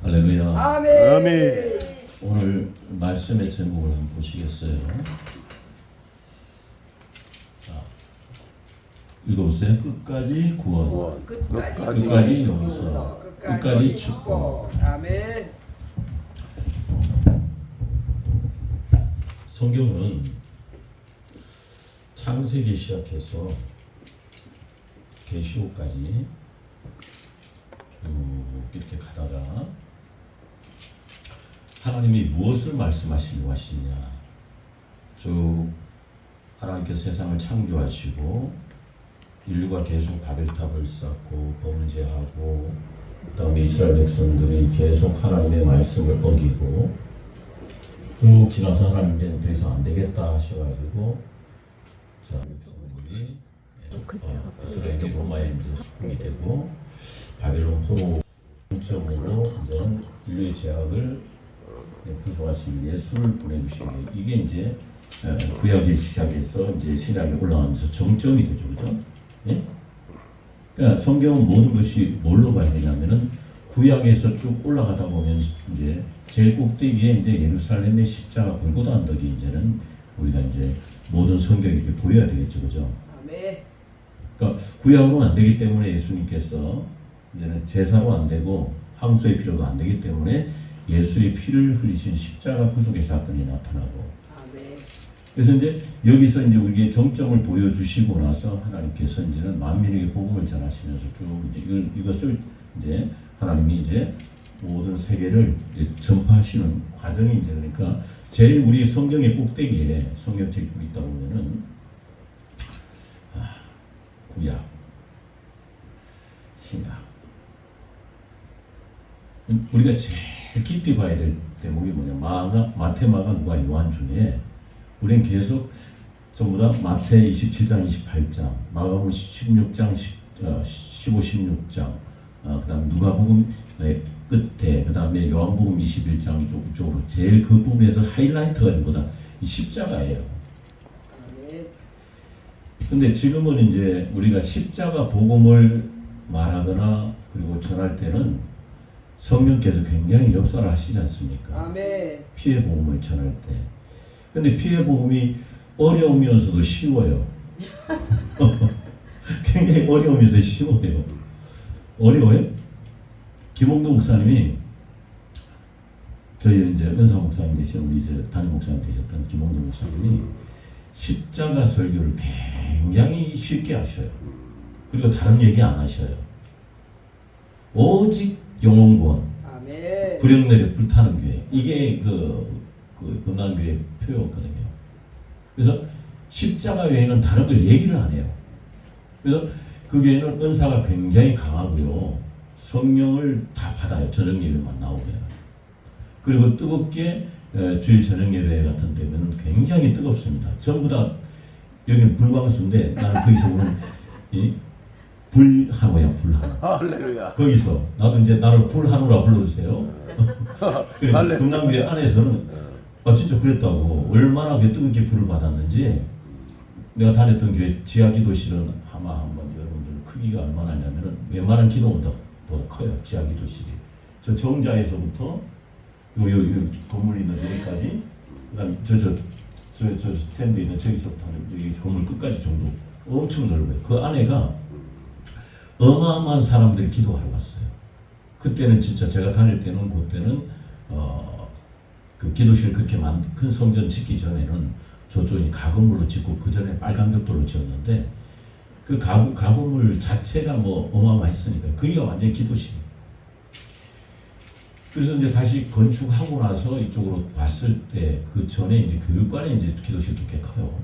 할렐루야. 아멘. 아멘. 오늘 말씀의 제목을 한번 보시겠어요? 자, 읽어보세요. 끝까지 구원. 끝까지 용서. 끝까지 축복. 아멘. 성경은 창세기 시작해서 계시록까지 쭉 이렇게 가다가 하나님이 무엇을 말씀하시려고 하시냐, 쭉 하나님께서 세상을 창조하시고 인류가 계속 바벨탑을 쌓고 범죄하고 그 다음에 이스라엘 백성들이 계속 하나님의 말씀을 어기고 쭉 지나서 하나님 이제는 더 이상 안 되겠다 하셔가지고 자 백성들이 이스라엘이 로마에 이제 수국이 되고 바벨론 포로 전적으로 이제는 인류의 죄악을 구속하시기 위해 예수를 보내주시기 위해 이게 이제 구약의 시작해서 이제 신약에 올라가면서 정점이 되죠, 그죠? 예? 그러니까 성경은 모든 것이 뭘로 가야 되냐면은 구약에서 쭉 올라가다 보면 이제 제일 꼭대기에 이제 예루살렘의 십자가 골고다 언덕이 이제는 우리가 이제 모든 성경이 이렇게 보여야 되겠죠, 그죠? 아멘. 그러니까 구약으로 안 되기 때문에 예수님께서 이제는 제사로 안 되고 항소의 필요도 안 되기 때문에 예수의 피를 흘리신 십자가 구속의 사건이 나타나고, 아멘. 그래서 이제 여기서 이제 우리에게 정점을 보여주시고 나서 하나님께서 이제는 만민에게 복음을 전하시면서 쭉 이제 이것을 이제 하나님이 이제 모든 세계를 이제 전파하시는 과정이 이제 그러니까 제일 우리 성경의 꼭대기에 성경책이 좀 있다 보면은 구약, 신약. 우리가 제일 깊이 봐야 될 대목이 뭐냐? 마태, 마가, 누가, 요한 중에 우리는 계속 전부 다 마태 27장, 28장, 마가복음 16장, 15, 16장, 그다음에 누가복음 끝에, 그다음에 요한복음 21장 이쪽으로 제일 그 부분에서 하이라이트가 전부 다 이 십자가예요. 아멘. 근데 지금은 이제 우리가 십자가 복음을 말하거나 그리고 전할 때는 성령께서 굉장히 역사를 하시지 않습니까? 아멘. 피해 복음을 전할 때. 근데 피해 복음이 어려우면서도 쉬워요. 굉장히 어려우면서 쉬워요. 어려워요? 김홍도 목사님이 저희 이제 은사 목사님 되신 우리 이제 담임 목사님 되셨던 김홍도 목사님이 십자가 설교를 굉장히 쉽게 하셔요. 그리고 다른 얘기 안 하셔요. 오직 영혼구원, 아멘. 구령내려 불타는 교회, 이게 그 금난교회 표였거든요. 그래서 십자가 외에는 다른 걸 얘기를 안 해요. 그래서 그 교회는 은사가 굉장히 강하고요, 성령을 다 받아요. 저녁 예배만 나오면. 그리고 뜨겁게 주일 저녁 예배 같은 때는 굉장히 뜨겁습니다. 전부 다 여기는 불광수인데 나는 거기서 오는 이 불한우야, 불한우. 할렐루야. 거기서 나도 이제 나를 불한우라 불러주세요. 그래서 금남교회 안에서는 진짜 그랬다고, 얼마나 그 뜨겁게 불을 받았는지. 내가 다녔던 교회 지하 기도실은 아마 한번 여러분들 크기가 얼마나냐면은 웬만한 기도원보다 커요. 지하 기도실이 저 정자에서부터 요 건물 있는 여기까지, 그다음 저 스탠드 있는 저기서부터 여기 건물 끝까지 정도 엄청 넓어요. 그 안에가 어마어마한 사람들이 기도하러 갔어요. 그때는 진짜 제가 다닐 때는 그때는 그 기도실 그렇게 큰 성전 짓기 전에는 저쪽이 가건물로 짓고 그 전에 빨간 벽돌로 지었는데 그 가건물 자체가 뭐 어마어마했으니까 그게 완전히 기도실. 그래서 이제 다시 건축하고 나서 이쪽으로 왔을 때 그 전에 이제 교육관에 이제 기도실도 꽤 커요.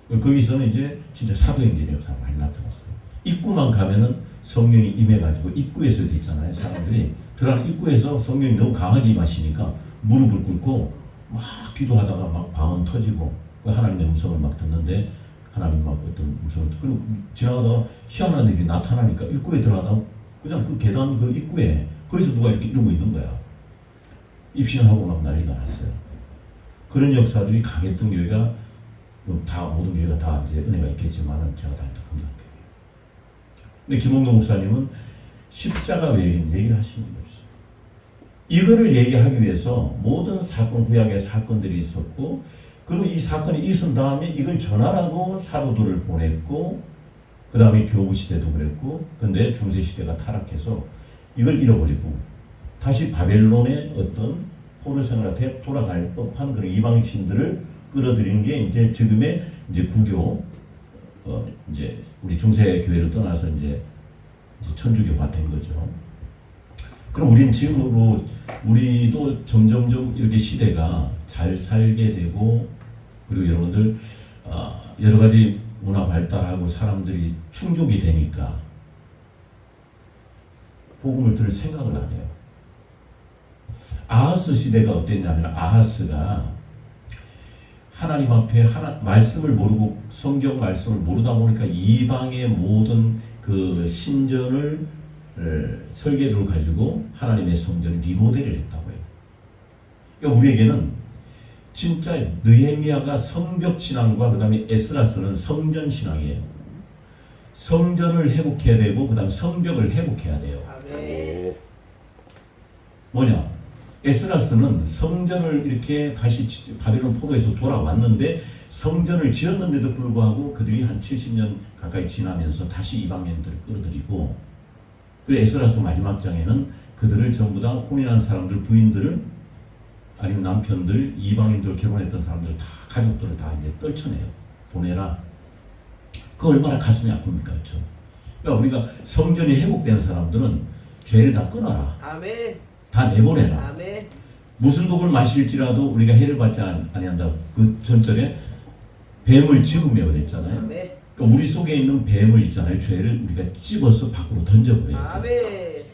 거기서는 이제 진짜 사도행전의 역사가 많이 나타났어요. 입구만 가면은 성령이 임해가지고 입구에서도 있잖아요. 사람들이 들어가는 입구에서 성령이 너무 강하게 임하시니까 무릎을 꿇고 막 기도하다가 막 방언 터지고 하나님의 음성을 막 듣는데 하나님 막 어떤 음성을 그리고 지나가다가 희한한 일이 나타나니까 입구에 들어가다 그냥 그 계단 그 입구에 거기서 누가 이렇게 이러고 있는 거야. 입신하고 막 난리가 났어요. 그런 역사들이 강했던 교회가 다 모든 교회가 다 이제 은혜가 있겠지만은 제가 다녔던 금강교회. 근데 김홍도 목사님은 십자가 외에는 얘기를 하시는 게 없어요. 이거를 얘기하기 위해서 모든 사건, 구약의 사건들이 있었고, 그리고 이 사건이 있은 다음에 이걸 전하라고 사도들을 보냈고, 그 다음에 교부 시대도 그랬고, 근데 중세 시대가 타락해서 이걸 잃어버리고 다시 바벨론의 어떤 포로 생활한테 돌아갈 법한 그런 이방신들을 끌어들이는 게 이제 지금의 이제 구교, 이제 우리 중세 교회를 떠나서 이제 천주교가 된 거죠. 그럼 우리는 지금으로 우리도 점점점 이렇게 시대가 잘 살게 되고, 그리고 여러분들 여러 가지 문화 발달하고 사람들이 충족이 되니까 복음을 들을 생각을 안 해요. 아하스 시대가 어땠냐면, 아하스가 하나님 앞에 말씀을 모르고 성경 말씀을 모르다 보니까 이방의 모든 그 신전을 설계도를 가지고 하나님의 성전을 리모델을 했다고 해요. 그러니까 우리에게는 진짜 느헤미야가 성벽 신앙과 그 다음에 에스라스는 성전 신앙이에요. 성전을 회복해야 되고 그 다음 성벽을 회복해야 돼요. 아멘. 뭐냐? 에스라스는 성전을 이렇게 다시 바벨론 포로에서 돌아왔는데 성전을 지었는데도 불구하고 그들이 한 70년 가까이 지나면서 다시 이방인들을 끌어들이고, 그리고 에스라스 마지막 장에는 그들을 전부 다 혼인한 사람들, 부인들을 아니면 남편들, 이방인들 결혼했던 사람들 다 가족들을 다 이제 떨쳐내요. 보내라. 그 얼마나 가슴이 아픕니까, 그렇죠? 그러니까 우리가 성전이 회복된 사람들은 죄를 다 끊어라. 아멘. 다 내보내라. 아멘. 무슨 독을 마실지라도 우리가 해를 받지 아니한다. 그 전절에 뱀을 집으며 그랬잖아요. 아멘. 그러니까 우리 속에 있는 뱀을 있잖아요. 죄를 우리가 찝어서 밖으로 던져버려야 돼요. 아멘.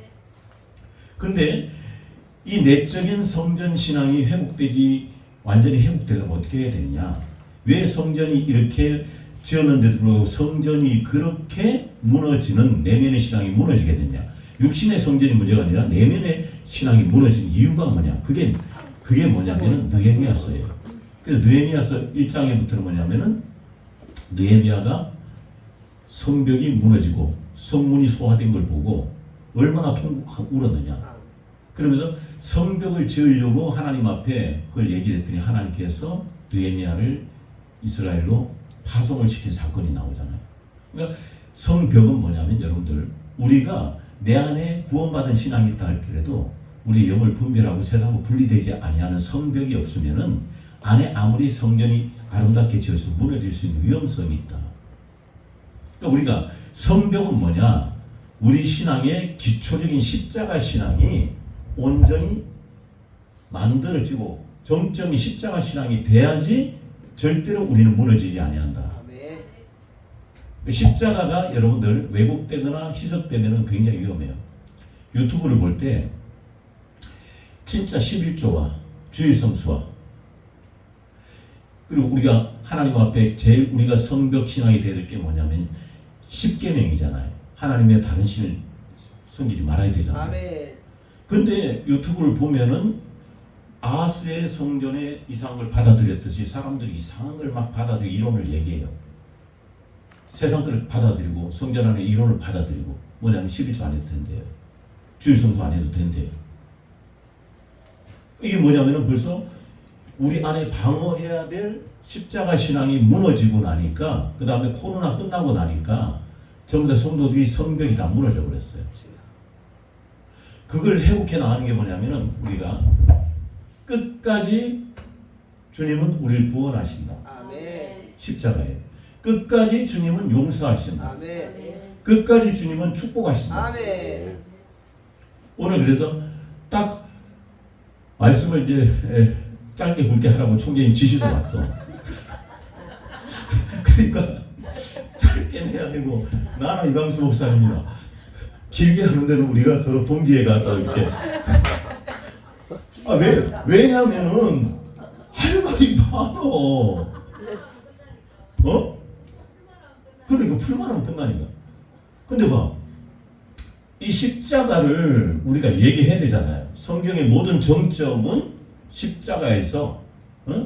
근데 이 내적인 성전 신앙이 회복되지, 완전히 회복되려면 어떻게 해야 되느냐? 왜 성전이 이렇게 지었는데도 불구하고 성전이 그렇게 무너지는, 내면의 신앙이 무너지게 됐냐? 육신의 성전이 문제가 아니라 내면의 신앙이 무너진 이유가 뭐냐? 그게 뭐냐면은 느헤미야서예요. 그래서 느헤미야서 1장에부터는 뭐냐면은 느헤미야가 성벽이 무너지고 성문이 소화된 걸 보고 얼마나 울었느냐? 그러면서 성벽을 지으려고 하나님 앞에 그걸 얘기를 했더니 하나님께서 느헤미야를 이스라엘로 파송을 시킨 사건이 나오잖아요. 그러니까 성벽은 뭐냐면 여러분들, 우리가 내 안에 구원받은 신앙이 있다 할지라도 우리 영을 분별하고 세상과 분리되지 아니하는 성벽이 없으면은 안에 아무리 성전이 아름답게 지어져도 무너질 수 있는 위험성이 있다. 그러니까 우리가 성벽은 뭐냐? 우리 신앙의 기초적인 십자가 신앙이 온전히 만들어지고 정점이 십자가 신앙이 돼야지 절대로 우리는 무너지지 아니한다. 아멘. 십자가가 여러분들 왜곡되거나 희석되면 굉장히 위험해요. 유튜브를 볼 때 진짜 11조와 주일성수와 그리고 우리가 하나님 앞에 제일 우리가 성벽 신앙이 돼야 될 게 뭐냐면 10계명이잖아요. 하나님의 다른 신을 섬기지 말아야 되잖아요. 아멘. 근데 유튜브를 보면은 아하스의 성전의 이상을 받아들였듯이 사람들이 이상한 걸 막 받아들이고 이론을 얘기해요. 세상 걸 받아들이고 성전 안에 이론을 받아들이고 뭐냐면 11조 안 해도 된대요. 주일성수 안 해도 된대요. 이게 뭐냐면은 벌써 우리 안에 방어해야 될 십자가 신앙이 무너지고 나니까, 그 다음에 코로나 끝나고 나니까 전부 다 성도들이 성벽이 다 무너져 버렸어요. 그걸 회복해 나가는 게 뭐냐면은 우리가 끝까지 주님은 우리를 구원하신다. 아멘. 십자가에 끝까지 주님은 용서하신다. 아멘. 끝까지 주님은 축복하신다. 아멘. 오늘 그래서 딱 말씀을 이제 짧게 굵게 하라고 총재님 지시도 왔어. 그러니까 짧게 해야 되고, 나는 이광수 목사님이다. 길게 하는 데는 우리가 서로 동지에 갔다 이렇게. 왜냐면은 할 말이 많어. 그러니까 풀만하면 끝나니까. 근데 봐, 이 십자가를 우리가 얘기해야 되잖아요. 성경의 모든 정점은 십자가에서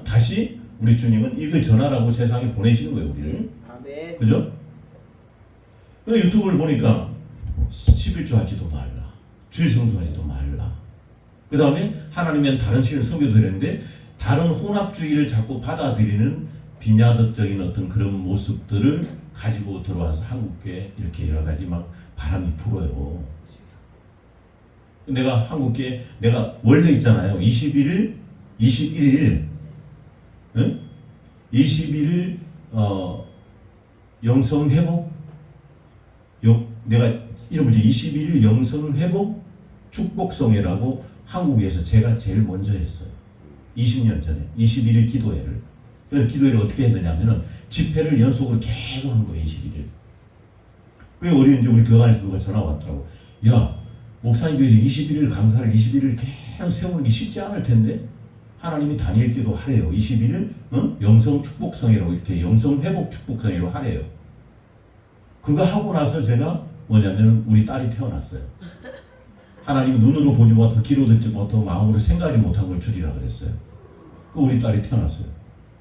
다시 우리 주님은 이걸 전하라고 세상에 보내시는 거예요, 우리를. 아멘. 그죠? 근데 유튜브를 보니까 11조 하지도 말라, 주일성수 하지도 말라, 그 다음에 하나님은 다른 신을 섬겨드렸는데 다른 혼합주의를 자꾸 받아들이는 비냐덕적인 어떤 그런 모습들을 가지고 들어와서 한국교회 이렇게 여러 가지 막 바람이 불어요. 내가 한국교회 내가 원래 있잖아요. 21일 응? 21일 영성회복 내가 이름을 21일 영성회복 축복성회라고 한국에서 제가 제일 먼저 했어요. 20년 전에 21일 기도회를. 그래서 기도회를 어떻게 했느냐면은 집회를 연속으로 계속 한 거예요. 21일. 그래 우리 교단에서 누가 전화 왔더라고. 야 목사님께서 21일 강사를 21일 계속 세우는 게 쉽지 않을 텐데 하나님이 다니엘 기도 하래요. 21일 영성 축복성회라고 이렇게 영성 회복 축복성회로 하래요. 그거 하고 나서 제가 뭐냐면 우리 딸이 태어났어요. 하나님이 눈으로 보지 못하고 귀로 듣지 못하고 마음으로 생각하지 못한 걸 주리라 그랬어요. 그 우리 딸이 태어났어요.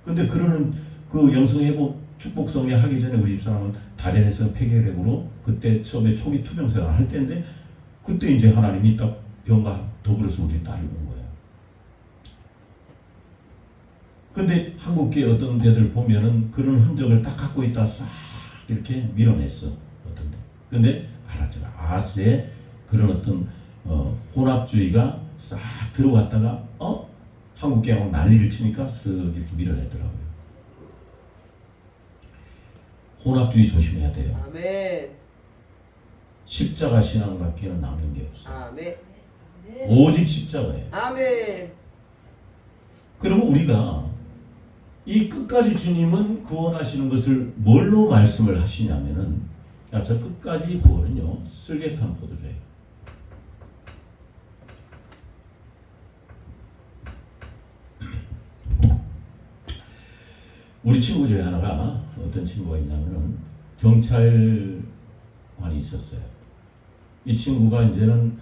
근데 그러는 그 영성회복 축복성회 하기 전에 우리 집사람은 다련에서 폐결핵으로 그때 처음에 초기 투병생활 할 때인데 그때 이제 하나님이 딱 병과 더불어서 우리 딸이 온 거예요. 근데 한국계 어떤 데들 보면은 그런 흔적을 딱 갖고 있다 싹 이렇게 밀어냈어. 어떤 데. 근데 알았죠. 아스에 그런 어떤 혼합주의가 싹 들어왔다가 한국계하고 난리를 치니까 쓱 이렇게 밀어내더라고요. 혼합주의 조심해야 돼요. 아멘. 십자가 신앙밖에 남는 게 없어요. 아멘. 오직 십자가예요. 아멘. 그러면 우리가 이 끝까지 주님은 구원하시는 것을 뭘로 말씀을 하시냐면은 저 끝까지 구원은요 쓸개탄 포도주예요. 우리 친구 중에 하나가 어떤 친구가 있냐면은 경찰관이 있었어요. 이 친구가 이제는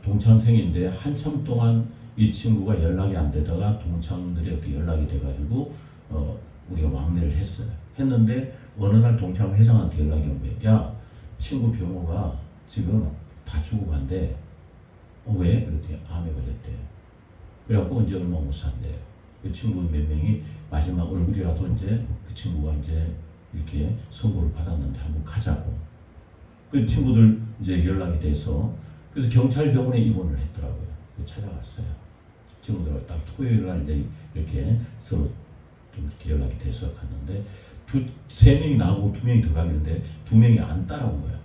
동창생인데 한참 동안 이 친구가 연락이 안 되다가 동창들이 이렇게 연락이 돼가지고 우리가 왕래를 했어요. 했는데 어느 날 동창 회장한테 연락이 온 거예요. 야 친구 병호가 지금 다 죽어간대. 왜? 그랬더니 암에 걸렸대요. 그래갖고 이제 얼마 못 산대요. 그 친구 몇 명이 마지막 얼굴이라도 이제 그 친구가 이제 이렇게 선고를 받았는데 한번 가자고. 그 친구들 이제 연락이 돼서 그래서 경찰병원에 입원을 했더라고요. 찾아갔어요. 친구들하고 딱 토요일 날 이제 이렇게 서로 좀 이렇게 연락이 돼서 갔는데 세 명이 나오고 두 명이 더 가길래 두 명이 안 따라온 거야.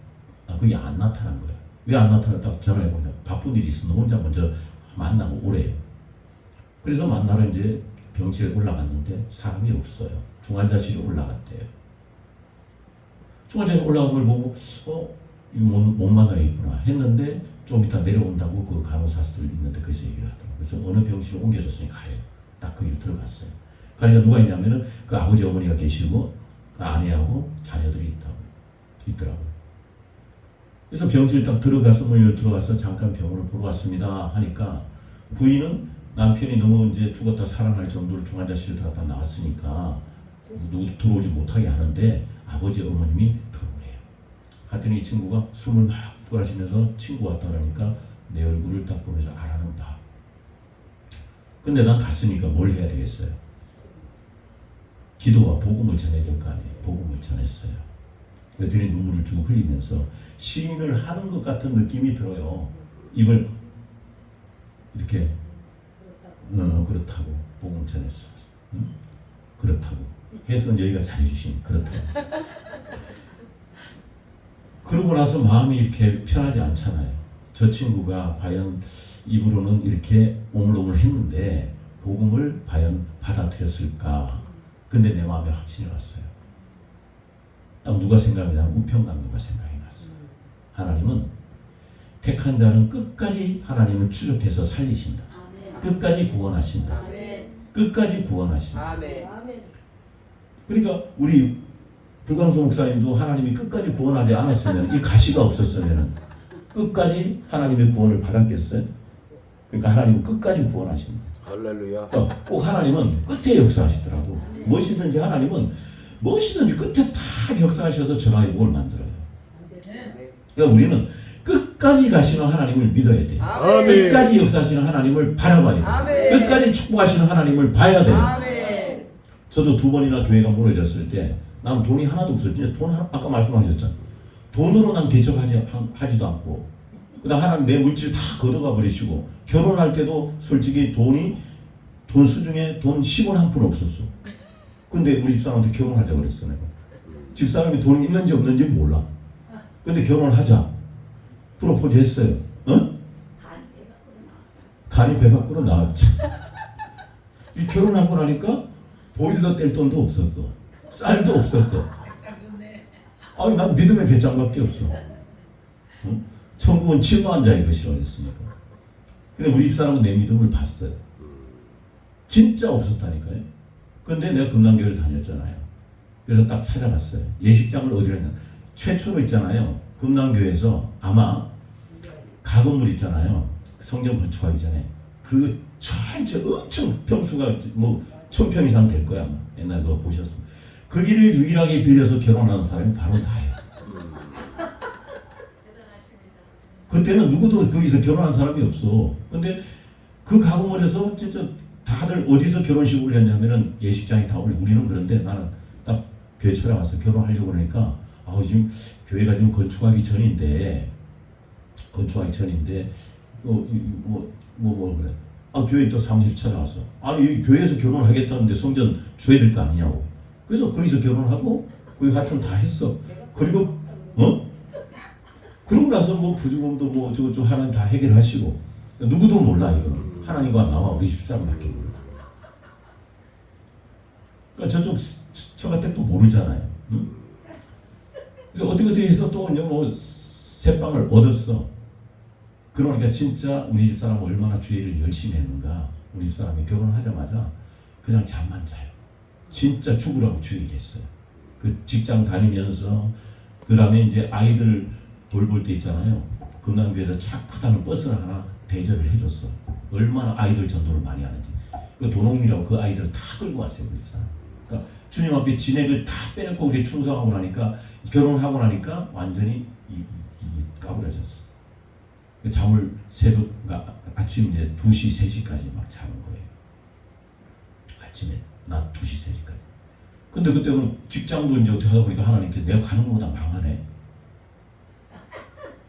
그게 안 나타난 거야. 왜 안 나타났다고 전화해보면 바쁜 일이 있어. 너 혼자 먼저 만나고 오래요. 그래서 만나러 이제 병실에 올라갔는데 사람이 없어요. 중환자실에 올라갔대요. 중환자실에 올라간 걸 보고 이거 못 만나겠구나 했는데 좀 이따 내려온다고 그 간호사들 있는데 거기서 얘기를 하더라고요. 그래서 어느 병실에 옮겨졌으니 가래요. 딱 거기로 들어갔어요. 그러니까 누가 있냐면은 그 아버지 어머니가 계시고 그 아내하고 자녀들이 있더라고요. 그래서 병실 딱 들어가서 문을 들어가서 잠깐 병원을 보러 왔습니다 하니까 부인은 남편이 너무 이제 죽었다 살아날 정도로 중환자실에 들어갔다 나왔으니까 누구도 들어오지 못하게 하는데 아버지 어머님이 들어오래요. 갔더니 이 친구가 숨을 막 돌아시면서 친구 왔다 그러니까 내 얼굴을 딱 보면서 알아는 봐. 근데 난 갔으니까 뭘 해야 되겠어요? 기도와 복음을 전해야 될 거 아니에요. 복음을 전했어요. 그랬더니 눈물을 쭉 흘리면서 시인을 하는 것 같은 느낌이 들어요. 입을 이렇게 그렇다고 복음 전했어. 응? 그렇다고 해석은 여기가 잘해주신 그렇다고. 그러고 나서 마음이 이렇게 편하지 않잖아요. 저 친구가 과연 입으로는 이렇게 오물오물 했는데 복음을 과연 받아들였을까? 근데 내 마음에 확신이 왔어요. 딱 누가 생각이 나면 우평강도가 생각이 났어요. 하나님은 택한 자는 끝까지 하나님은 추적해서 살리신다. 아멘. 끝까지 구원하신다. 아멘. 끝까지 구원하신다. 아멘. 그러니까 우리 불광수 목사님도 하나님이 끝까지 구원하지 않았으면 이 가시가 없었으면 끝까지 하나님의 구원을 받았겠어요? 그러니까 하나님은 끝까지 구원하신다. 할렐루야. 그러니까 꼭 하나님은 끝에 역사하시더라고. 무엇이든지 하나님은 무엇이든지 끝에 다 역사하셔서 전화의 복을 만들어요. 그러니까 우리는 끝까지 가시는 하나님을 믿어야 돼요. 아멘. 끝까지 역사하시는 하나님을 바라봐야 돼요. 아멘. 끝까지 축복하시는 하나님을 봐야 돼요. 아멘. 저도 2번이나 교회가 무너졌을 때 난 돈이 하나도 없었지. 돈 하나, 아까 말씀하셨잖아. 돈으로 난 개척하지도 않고 그다음 하나님 내 물질 다 걷어가 버리시고 결혼할 때도 솔직히 돈 수중에 돈 10원 한 푼 없었어. 근데 우리 집사람한테 결혼하자고 그랬어 내가. 집사람이 돈이 있는지 없는지 몰라. 근데 결혼하자. 프로포즈 했어요. 어? 간이 배 밖으로 나왔지. 이 결혼하고 나니까 보일러 뗄 돈도 없었어. 쌀도 없었어. 아니 난 믿음의 배짱밖에 없어. 응? 천국은 침노한 자의 것이라고 했으니까. 근데 우리 집사람은 내 믿음을 봤어요. 진짜 없었다니까요. 근데 내가 금남교회를 다녔잖아요. 그래서 딱 찾아갔어요. 예식장을 어디로 했냐. 최초로 있잖아요. 금남교회에서 아마 가건물 있잖아요. 성전 건축하기 전에 그 전체 엄청 평수가 뭐 1000평 이상 될 거야. 옛날에 너 보셨으면. 그 길을 유일하게 빌려서 결혼하는 사람이 바로 나예요. 그때는 누구도 거기서 결혼한 사람이 없어. 근데 그 가건물에서 진짜 다들 어디서 결혼식 올렸냐면은 예식장이 다 올려. 우리는 그런데 나는 딱 교회 찾아와서 결혼하려고 그러니까 지금 교회가 지금 건축하기 전인데 뭐 그래. 교회 또 사무실 찾아와서 이 교회에서 결혼을 하겠다는데 성전 줘야 될 거 아니냐고. 그래서 거기서 결혼하고 거기 하여튼 다 했어. 그리고 그러고 나서 뭐 부주금도 뭐 저거 하나님 다 해결하시고 누구도 몰라 이거는. 하나님과 나와 우리 집사람밖에 몰라. 그러니까 저 같은 또 모르잖아요. 응? 그래서 어떻게 해서 또 뭐 새빵을 얻었어. 그러니까 진짜 우리 집사람은 얼마나 주의를 열심히 했는가. 우리 집사람이 결혼하자마자 그냥 잠만 자요. 진짜 죽으라고 주의를 했어요. 그 직장 다니면서 그 다음에 이제 아이들 돌볼 때 있잖아요. 금남교회에서 차 크다는 버스를 하나 대접을 해줬어. 얼마나 아이들 전도를 많이 하는지. 그 도농이라고 그 아이들을 다 끌고 왔어요. 우리 집사람. 그러니까 주님 앞에 진액을 다 빼놓고 우리 충성하고 나니까 결혼하고 나니까 완전히 까부러졌어. 잠을 새벽, 그러니까 아침 이제 2시, 3시까지 막 자는 거예요. 아침에 낮 2시, 3시까지. 근데 그때는 직장도 이제 어떻게 하다 보니까 하나님께 내가 가는 것보다 망하네.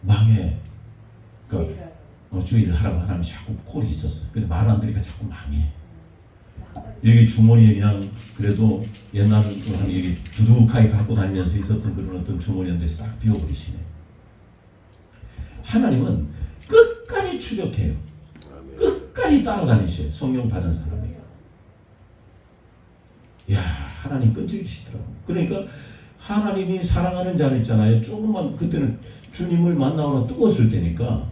망해. 그러니까 주의를 하라고 하나님 자꾸 콜이 있었어. 근데 말 안 들으니까 자꾸 망해. 여기 주머니에 그냥 그래도 옛날은 여기 두둑하게 갖고 다니면서 있었던 그런 어떤 주머니인데 싹 비워버리시네. 하나님은 끝까지 추격해요. 끝까지 따라다니셔요. 성령 받은 사람이에요. 야, 하나님 끈질기시더라고. 그러니까 하나님이 사랑하는 자를 있잖아요. 조금만 그때는 주님을 만나거나 뜨거웠을 때니까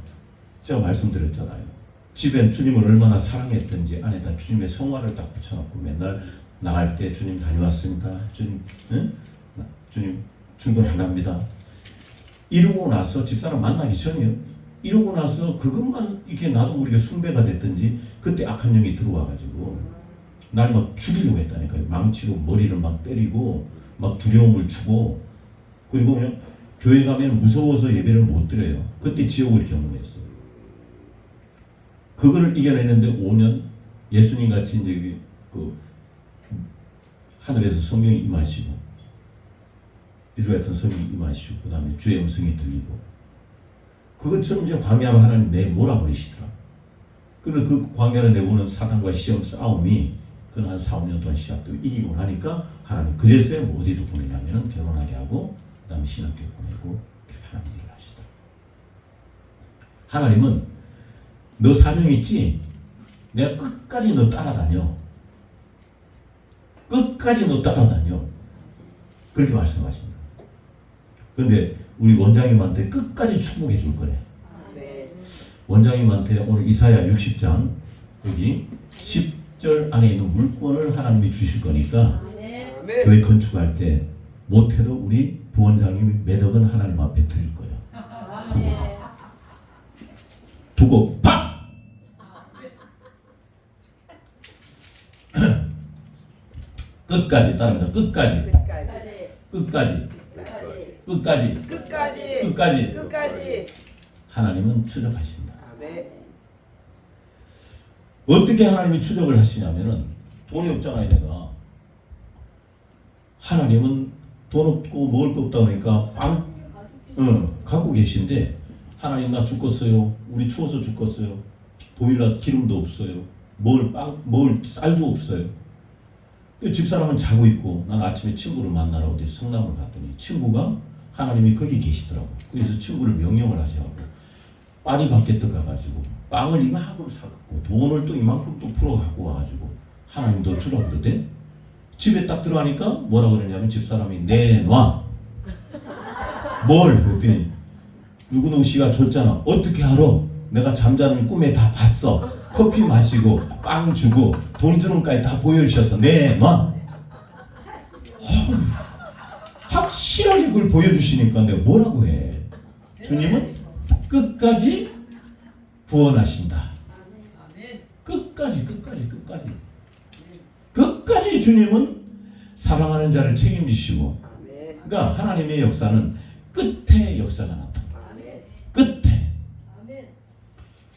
제가 말씀드렸잖아요. 집엔 주님을 얼마나 사랑했던지 안에다 주님의 성화를 딱 붙여놓고 맨날 나갈 때 주님 다녀왔습니다. 주님, 응? 주님 출근합니다. 이러고 나서 집사람 만나기 전이요. 이러고 나서 그것만 이렇게 나도 모르게 숭배가 됐든지 그때 악한 영이 들어와가지고 날 막 죽이려고 했다니까요. 망치로 머리를 막 때리고 막 두려움을 주고 그리고 그냥 교회 가면 무서워서 예배를 못 드려요. 그때 지옥을 경험했어요. 그거를 이겨내는데 5년 예수님 같이 이제 그 하늘에서 성령이 임하시고 비둘기 같은 성령이 임하시고 그 다음에 주의 음성이 들리고 그것처럼 이제 광야로 하나님 내 몰아버리시더라. 그런데 그 광야를 내보는 사단과 시험 싸움이 그건 한 4, 5년 동안 시합도 이기고 나니까 하나님 그래서 뭐 어디도 보내냐면은 결혼하게 하고 그 다음에 신학교 보내고 그렇게 하나님 일을 하시더라. 하나님은 너 사명 있지? 내가 끝까지 너 따라다녀. 끝까지 너 따라다녀. 그렇게 말씀하십니다. 그런데 우리 원장님한테 끝까지 축복해 줄 거래. 원장님한테 오늘 이사야 60장 여기 10절 안에 있는 물권을 하나님이 주실 거니까 교회 건축할 때 못해도 우리 부원장님이 매덕은 하나님 앞에 드릴 거예요. 두고 팍! 끝까지 따릅니다. 끝까지. 끝까지. 끝까지. 끝까지. 끝까지. 끝까지. 끝까지. 하나님은 추적하신다. 아멘. 어떻게 하나님이 추적을 하시냐면은 돈이 없잖아요, 내가. 하나님은 돈 없고 먹을 거 없다 그러니까 갖고 계신데 하나님 나 죽겠어요. 우리 추워서 죽겠어요. 보일러 기름도 없어요. 먹을 쌀도 없어요. 그 집사람은 자고 있고 난 아침에 친구를 만나러 어디 성남을 갔더니 친구가 하나님이 거기 계시더라고. 그래서 친구를 명령을 하셔가지고 파리바게뜨 가가지고 빵을 이만큼 사갖고 돈을 또 이만큼 또 풀어 갖고 와가지고 하나님 너 주라고 그러대. 집에 딱 들어가니까 뭐라 그러냐면 집사람이 내놔. 뭘? 그랬더니 누구누구 씨가 줬잖아. 어떻게 알아? 내가 잠자는 꿈에 다 봤어. 커피 마시고 빵 주고 돈 주는 까지 다 보여주셔서 내놔. 확실하게 그걸 보여주시니까 내가 뭐라고 해. 주님은 끝까지 구원하신다. 끝까지 주님은 사랑하는 자를 책임지시고, 그러니까 하나님의 역사는 끝에 역사가 나타나. 끝에.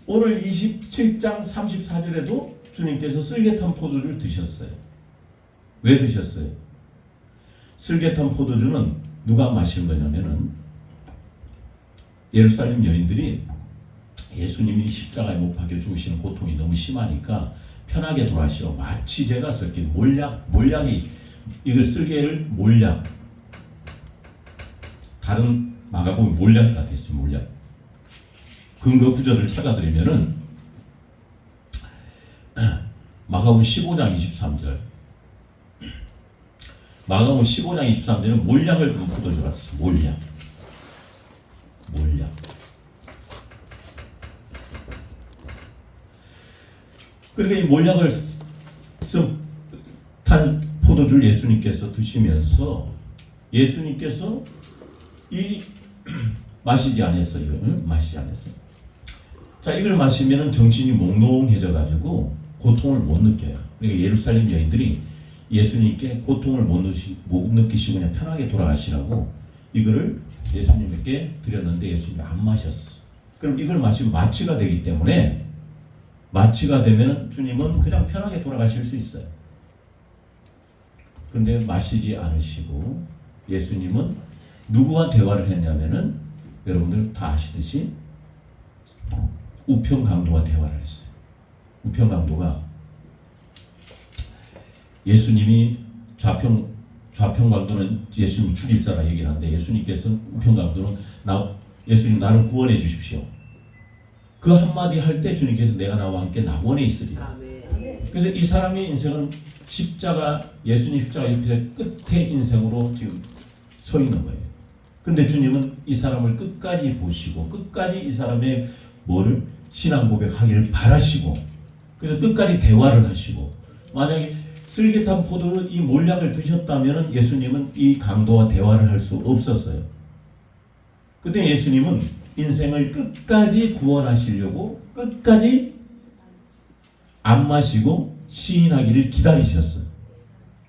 오늘 27장 34절에도 주님께서 쓸개탄 포도주를 드셨어요. 왜 드셨어요? 쓸개탄 포도주는 누가 마신 거냐면은 예루살렘 여인들이 예수님이 십자가에 못 박혀 죽으시는 고통이 너무 심하니까 편하게 돌아가시오. 마치 제가 섞인 몰약이 이걸 쓸개를 몰약. 다른 마가복음 몰약이라 되어 있어요. 몰약. 근거 구절을 찾아드리면은 마가복음 15장 23절. 마가복음 15장 23절은 몰약을 든 포도주라 했어요. 몰약. 그러니까 이 몰약을 탄 포도주를 예수님께서 드시면서 예수님께서 이 마시지 않았어요. 마시지 않았어요. 자, 이걸 마시면은 정신이 몽롱해져 가지고 고통을 못 느껴요. 그러니까 예루살렘 여인들이 예수님께 고통을 못 느끼시고 그냥 편하게 돌아가시라고 이거를 예수님께 드렸는데 예수님이 안 마셨어. 그럼 이걸 마시면 마취가 되기 때문에 마취가 되면 주님은 그냥 편하게 돌아가실 수 있어요. 그런데 마시지 않으시고 예수님은 누구와 대화를 했냐면은 여러분들 다 아시듯이 우평강도와 대화를 했어요. 우평강도가 예수님이 좌평강도는 예수님 죽일 자라 얘기를 하는데 예수님께서 우평강도는 예수님 나를 구원해 주십시오. 그 한마디 할 때 주님께서 내가 나와 함께 낙원에 있으리라. 그래서 이 사람의 인생은 예수님 십자가 옆에 끝에 인생으로 지금 서 있는 거예요. 근데 주님은 이 사람을 끝까지 보시고 끝까지 이 사람의 신앙 고백하기를 바라시고 그래서 끝까지 대화를 하시고 만약에 쓸개탄 포도를 이 몰약을 드셨다면 예수님은 이 강도와 대화를 할 수 없었어요. 그때 예수님은 인생을 끝까지 구원하시려고 끝까지 안 마시고 시인하기를 기다리셨어요.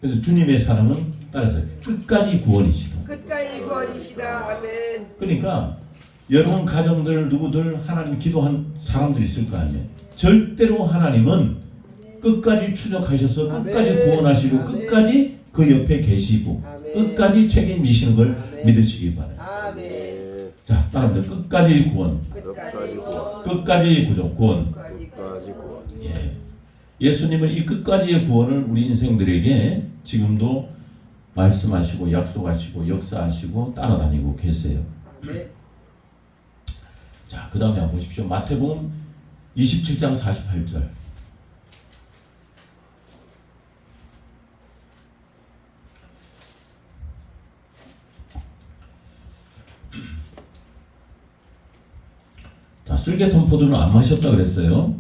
그래서 주님의 사랑은 따라서 끝까지 구원이시다. 끝까지 구원이시다. 아멘. 그러니까 여러분 가정들 누구들 하나님 기도한 사람들이 있을 거 아니에요. 절대로 하나님은 끝까지 추적하셔서 끝까지 아멘. 구원하시고 아멘. 끝까지 그 옆에 계시고 아멘. 끝까지 책임지시는 걸 아멘. 믿으시기 바라요. 아멘. 자, 따라합니다. 끝까지 구원. 끝까지 구원. 끝까지 구원. 끝까지 구원. 예. 예수님은 이 끝까지의 구원을 우리 인생들에게 지금도 말씀하시고 약속하시고 역사하시고 따라다니고 계세요. 아멘. 자, 그 다음에 한번 보십시오. 마태복음 27장 48절. 자, 쓸개탄 포도는 안 마셨다 그랬어요.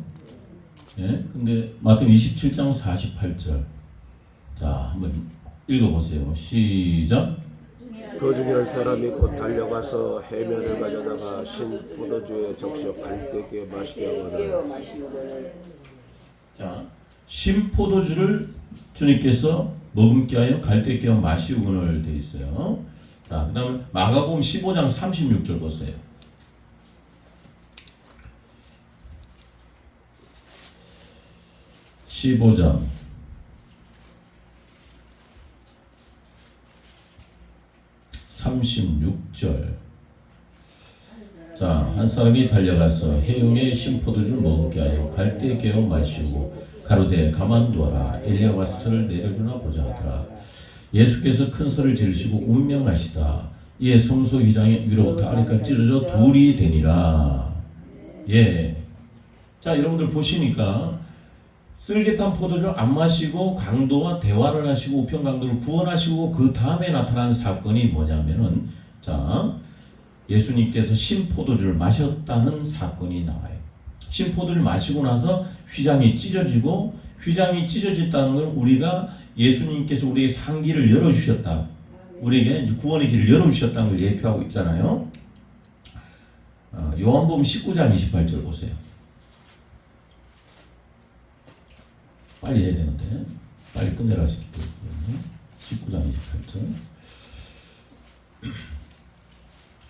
예? 근데 마태복음 27장 48절. 자, 한번 읽어보세요. 시작. 그 중에 한 사람이 곧 달려가서 해면을 가져다가 신 포도주에 적셔 갈대기에 마시게 하거늘. 자, 신 포도주를 주님께서 머금게 하여 갈대기에 마시고는 돼 있어요. 자, 그다음에 마가복음 15장 36절 보세요. 15장 (36절) 자, 한 사람이 달려가서 해용의 신포도주를 먹게 하여 갈대 개어 마시고 가로되 가만두어라 엘리야 와서 저를 내려주나 보자 하더라. 예수께서 큰 소리를 지르시고 운명하시다. 이에 성소 휘장이 위로부터 아래까지 찢어져 둘이 되니라. 예. 자, 여러분들 보시니까 쓸개탄 포도주를 안 마시고 강도와 대화를 하시고 우편 강도를 구원하시고 그 다음에 나타난 사건이 뭐냐면은 자, 예수님께서 신포도주를 마셨다는 사건이 나와요. 신포도주를 마시고 나서 휘장이 찢어지고 휘장이 찢어졌다는 건 우리가 예수님께서 우리의 상기를 열어주셨다. 우리에게 구원의 길을 열어주셨다는 걸 예표하고 있잖아요. 요한복음 19장 28절 보세요. 빨리 해야 되는데 빨리 끝내라 싶기 때문에 19장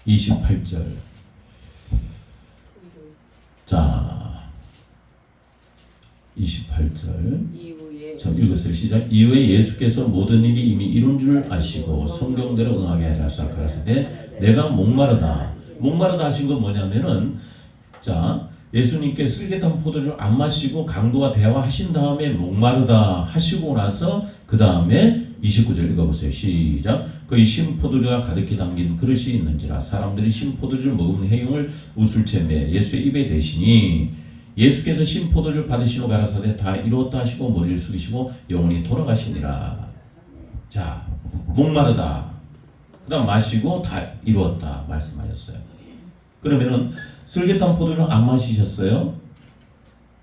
28절 자 28절 이후에 자 읽으세요. 시작. 이후에 예수께서 모든 일이 이미 이룬 줄 아시고 성경대로 응하게 하려사 가라사대 내가 목마르다 하신 건 뭐냐면은 자 예수님께 쓸개탄 포도주를 안 마시고 강도와 대화하신 다음에 목마르다 하시고 나서 그 다음에 29절 읽어보세요. 시작. 거기 신포도주가 가득히 담긴 그릇이 있는지라 사람들이 신포도주를 먹으면 해용을 우술채 매 예수의 입에 대시니 예수께서 신포도주를 받으시고 가라사대 다 이루었다 하시고 머리를 숙이시고 영원히 돌아가시니라. 자 목마르다 그 다음 마시고 다 이루었다 말씀하셨어요. 그러면은 쓸개탄 포도주를 안 마시셨어요?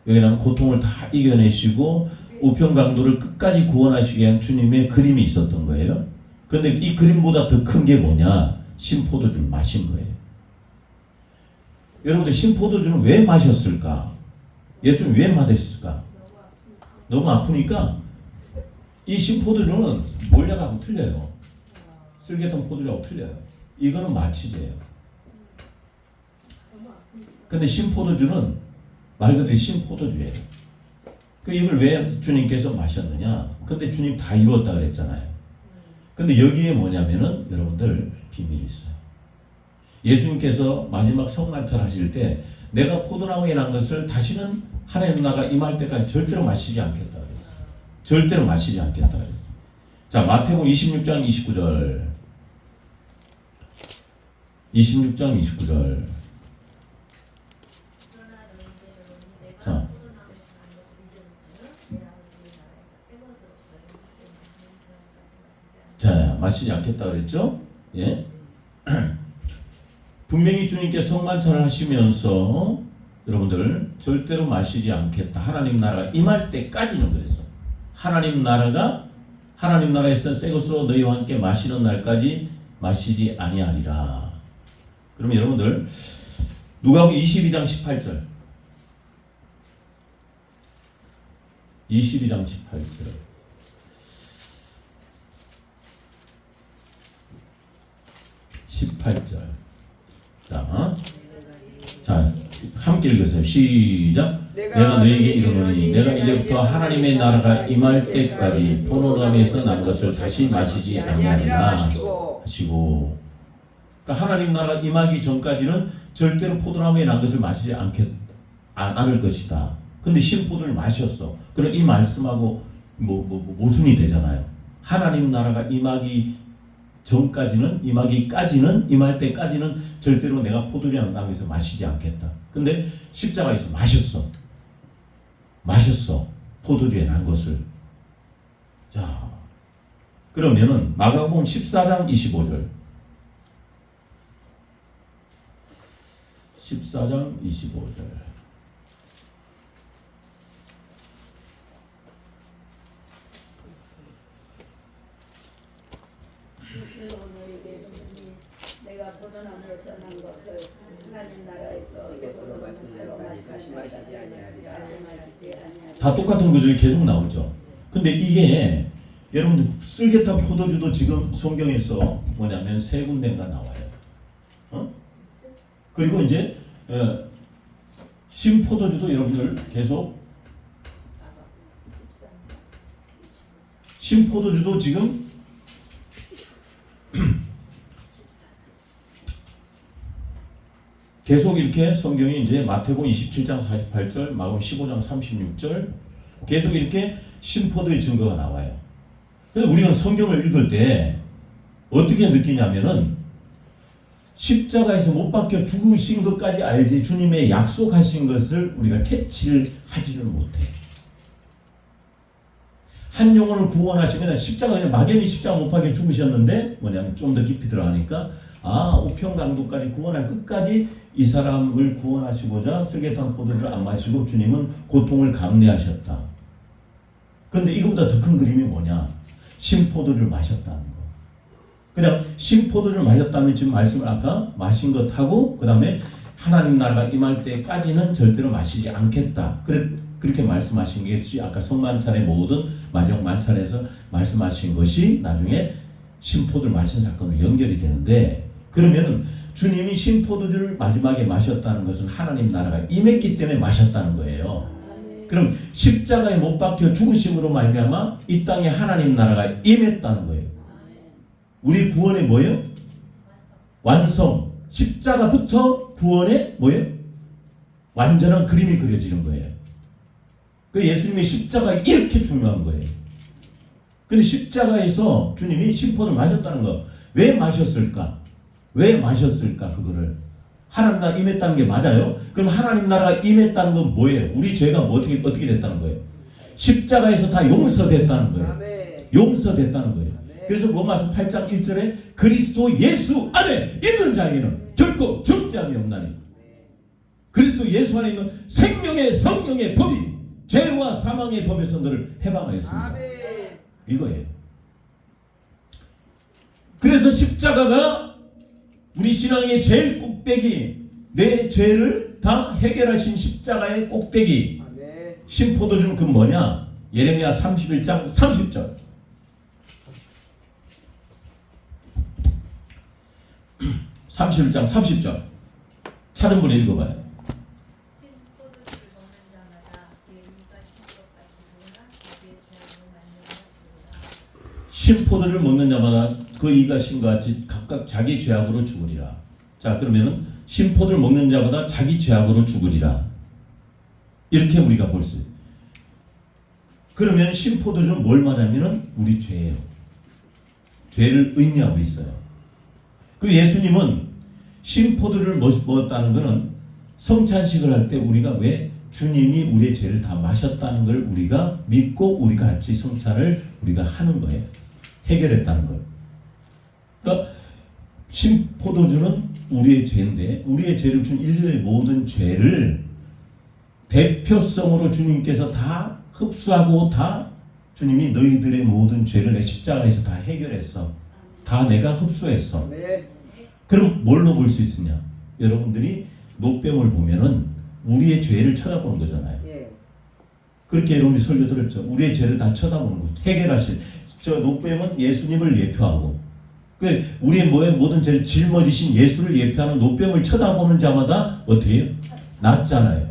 여기는 고통을 다 이겨내시고 우편 강도를 끝까지 구원하시기 위한 주님의 그림이 있었던 거예요. 근데 이 그림보다 더 큰 게 뭐냐? 신포도주를 마신 거예요. 여러분들 신포도주는 왜 마셨을까? 예수님 왜 마셨을까? 너무 아프니까 이 신포도주는 몰약하고 틀려요. 쓸개탄 포도주하고 틀려요. 이거는 마취제예요. 근데 신포도주는 말 그대로 신포도주예요. 그 이걸 왜 주님께서 마셨느냐? 근데 주님 다 이루었다 그랬잖아요. 근데 여기에 뭐냐면은 여러분들 비밀이 있어요. 예수님께서 마지막 성만찬 하실 때 내가 포도나무에 난 것을 다시는 하나님 나라가 임할 때까지 절대로 마시지 않겠다 그랬어요. 절대로 마시지 않겠다 그랬어요. 자, 마태복음 26장 29절 26장 29절 자, 자, 마시지 않겠다 그랬죠? 예? 분명히 주님께 성만찬을 하시면서 여러분들 절대로 마시지 않겠다. 하나님 나라가 임할 때까지는 그래서 하나님 나라에서 새 것으로 너희와 함께 마시는 날까지 마시지 아니하리라. 그러면 여러분들 누가복음 22장 18절 22장 18절 자, 함께 읽으세요. 시작. 내가 너희에게 이르노니 내가 이제부터 하나님의 나라가 임할 때까지 포도나무에서 난 것을 다시 마시지 아니하리라 하시고, 그러니까 하나님 나라가 임하기 전까지는 절대로 포도나무에 난 것을 마시지 않을 것이다. 근데 신포도를 마셨어. 그럼 이 말씀하고 모순이 되잖아요. 하나님 나라가 임하기 전까지는 임할 때까지는 절대로 내가 포도주를 난 것을 마시지 않겠다. 근데 십자가에서 마셨어. 포도주에 난 것을. 자, 그러면은 마가복음 14장 25절 14장 25절 내가 포도나무에서 난 것을 하나님 나라에서 새로 마시지 아니하리라. 다 똑같은 구절이 계속 나오죠. 근데 이게 여러분들 쓸개탄 포도주도 지금 성경에서 뭐냐면 세 군데가 나와요. 그리고 이제 신포도주도 여러분들 계속 신포도주도 지금 계속 이렇게 성경이 이제 마태복음 27장 48절, 마가복음 15장 36절 계속 이렇게 신포도의 증거가 나와요. 그래서 우리는 성경을 읽을 때 어떻게 느끼냐면은 십자가에서 못 박혀 죽으신 것까지 알지 주님의 약속하신 것을 우리가 캐치를 하지는 못해. 한 영혼을 구원하신 그냥 십자가 막연히 십자가 못 박혀 죽으셨는데 뭐냐면 좀 더 깊이 들어가니까 우편강도까지 구원할 끝까지 이 사람을 구원하시고자 설계탄 포도주를 안 마시고 주님은 고통을 감내하셨다. 그런데 이거보다 더 큰 그림이 뭐냐? 신포도주를 마셨다는 거. 그냥 신포도주를 마셨다면 지금 말씀을 아까 마신 것하고 그 다음에 하나님 나라가 임할 때까지는 절대로 마시지 않겠다. 그렇게 말씀하신 것이 아까 성만찬의 모든 마지막 만찬에서 말씀하신 것이 나중에 신포도를 마신 사건으로 연결이 되는데, 그러면은 주님이 신포도주를 마지막에 마셨다는 것은 하나님 나라가 임했기 때문에 마셨다는 거예요. 그럼 십자가에 못 박혀 죽으심으로 말미암아 이 땅에 하나님 나라가 임했다는 거예요. 우리 구원의 뭐예요? 완성. 십자가부터 구원의 뭐예요? 완전한 그림이 그려지는 거예요. 그 예수님의 십자가가 이렇게 중요한 거예요. 근데 십자가에서 주님이 신포도를 마셨다는 거, 왜 마셨을까? 왜 마셨을까? 그거를 하나님 나라 임했다는 게 맞아요? 그럼 하나님 나라가 임했다는 건 뭐예요? 우리 죄가 어떻게 됐다는 거예요? 십자가에서 다 용서됐다는 거예요. 아멘. 용서됐다는 거예요. 그래서 로마서 8장 1절에 그리스도 예수 안에 있는 자에게는 결코 존재함이 없나니, 그리스도 예수 안에 있는 생명의 성령의 법이 죄와 사망의 법에서 너를 해방하였습니다. 아멘. 이거예요. 그래서 십자가가 우리 신앙의 제일 꼭대기, 내 죄를 다 해결하신 십자가의 꼭대기. 아멘. 신포도주는 그 뭐냐? 예레미야 31장 30절. 31장 30절. 찾은 분이 읽어봐요. 신포도를 먹는 자마다 그 이가 신과 같이 각각 자기 죄악으로 죽으리라. 자, 그러면은 신포도를 먹는 자보다 자기 죄악으로 죽으리라. 이렇게 우리가 볼 수 있어요. 그러면 신포도주는 뭘 말하면은 우리 죄예요. 죄를 의미하고 있어요. 그리고 예수님은 신포도를 먹었다는 것은 성찬식을 할 때 우리가 왜 주님이 우리의 죄를 다 마셨다는 걸 우리가 믿고 우리가 같이 성찬을 우리가 하는 거예요. 해결했다는 걸. 그러니까 신포도주는 우리의 죄인데 우리의 죄를 준 인류의 모든 죄를 대표성으로 주님께서 다 흡수하고 다 주님이 너희들의 모든 죄를 내 십자가에서 다 해결했어. 다 내가 흡수했어. 네. 그럼 뭘로 볼 수 있느냐? 여러분들이 노뱀을 보면은 우리의 죄를 쳐다보는 거잖아요. 예. 그렇게 여러분이 설교 들었죠. 우리의 죄를 다 쳐다보는 거죠. 해결하실. 저 노뱀은 예수님을 예표하고, 그 우리의 모든 죄를 짊어지신 예수를 예표하는 노뱀을 쳐다보는 자마다 어떻게 해요? 낫잖아요.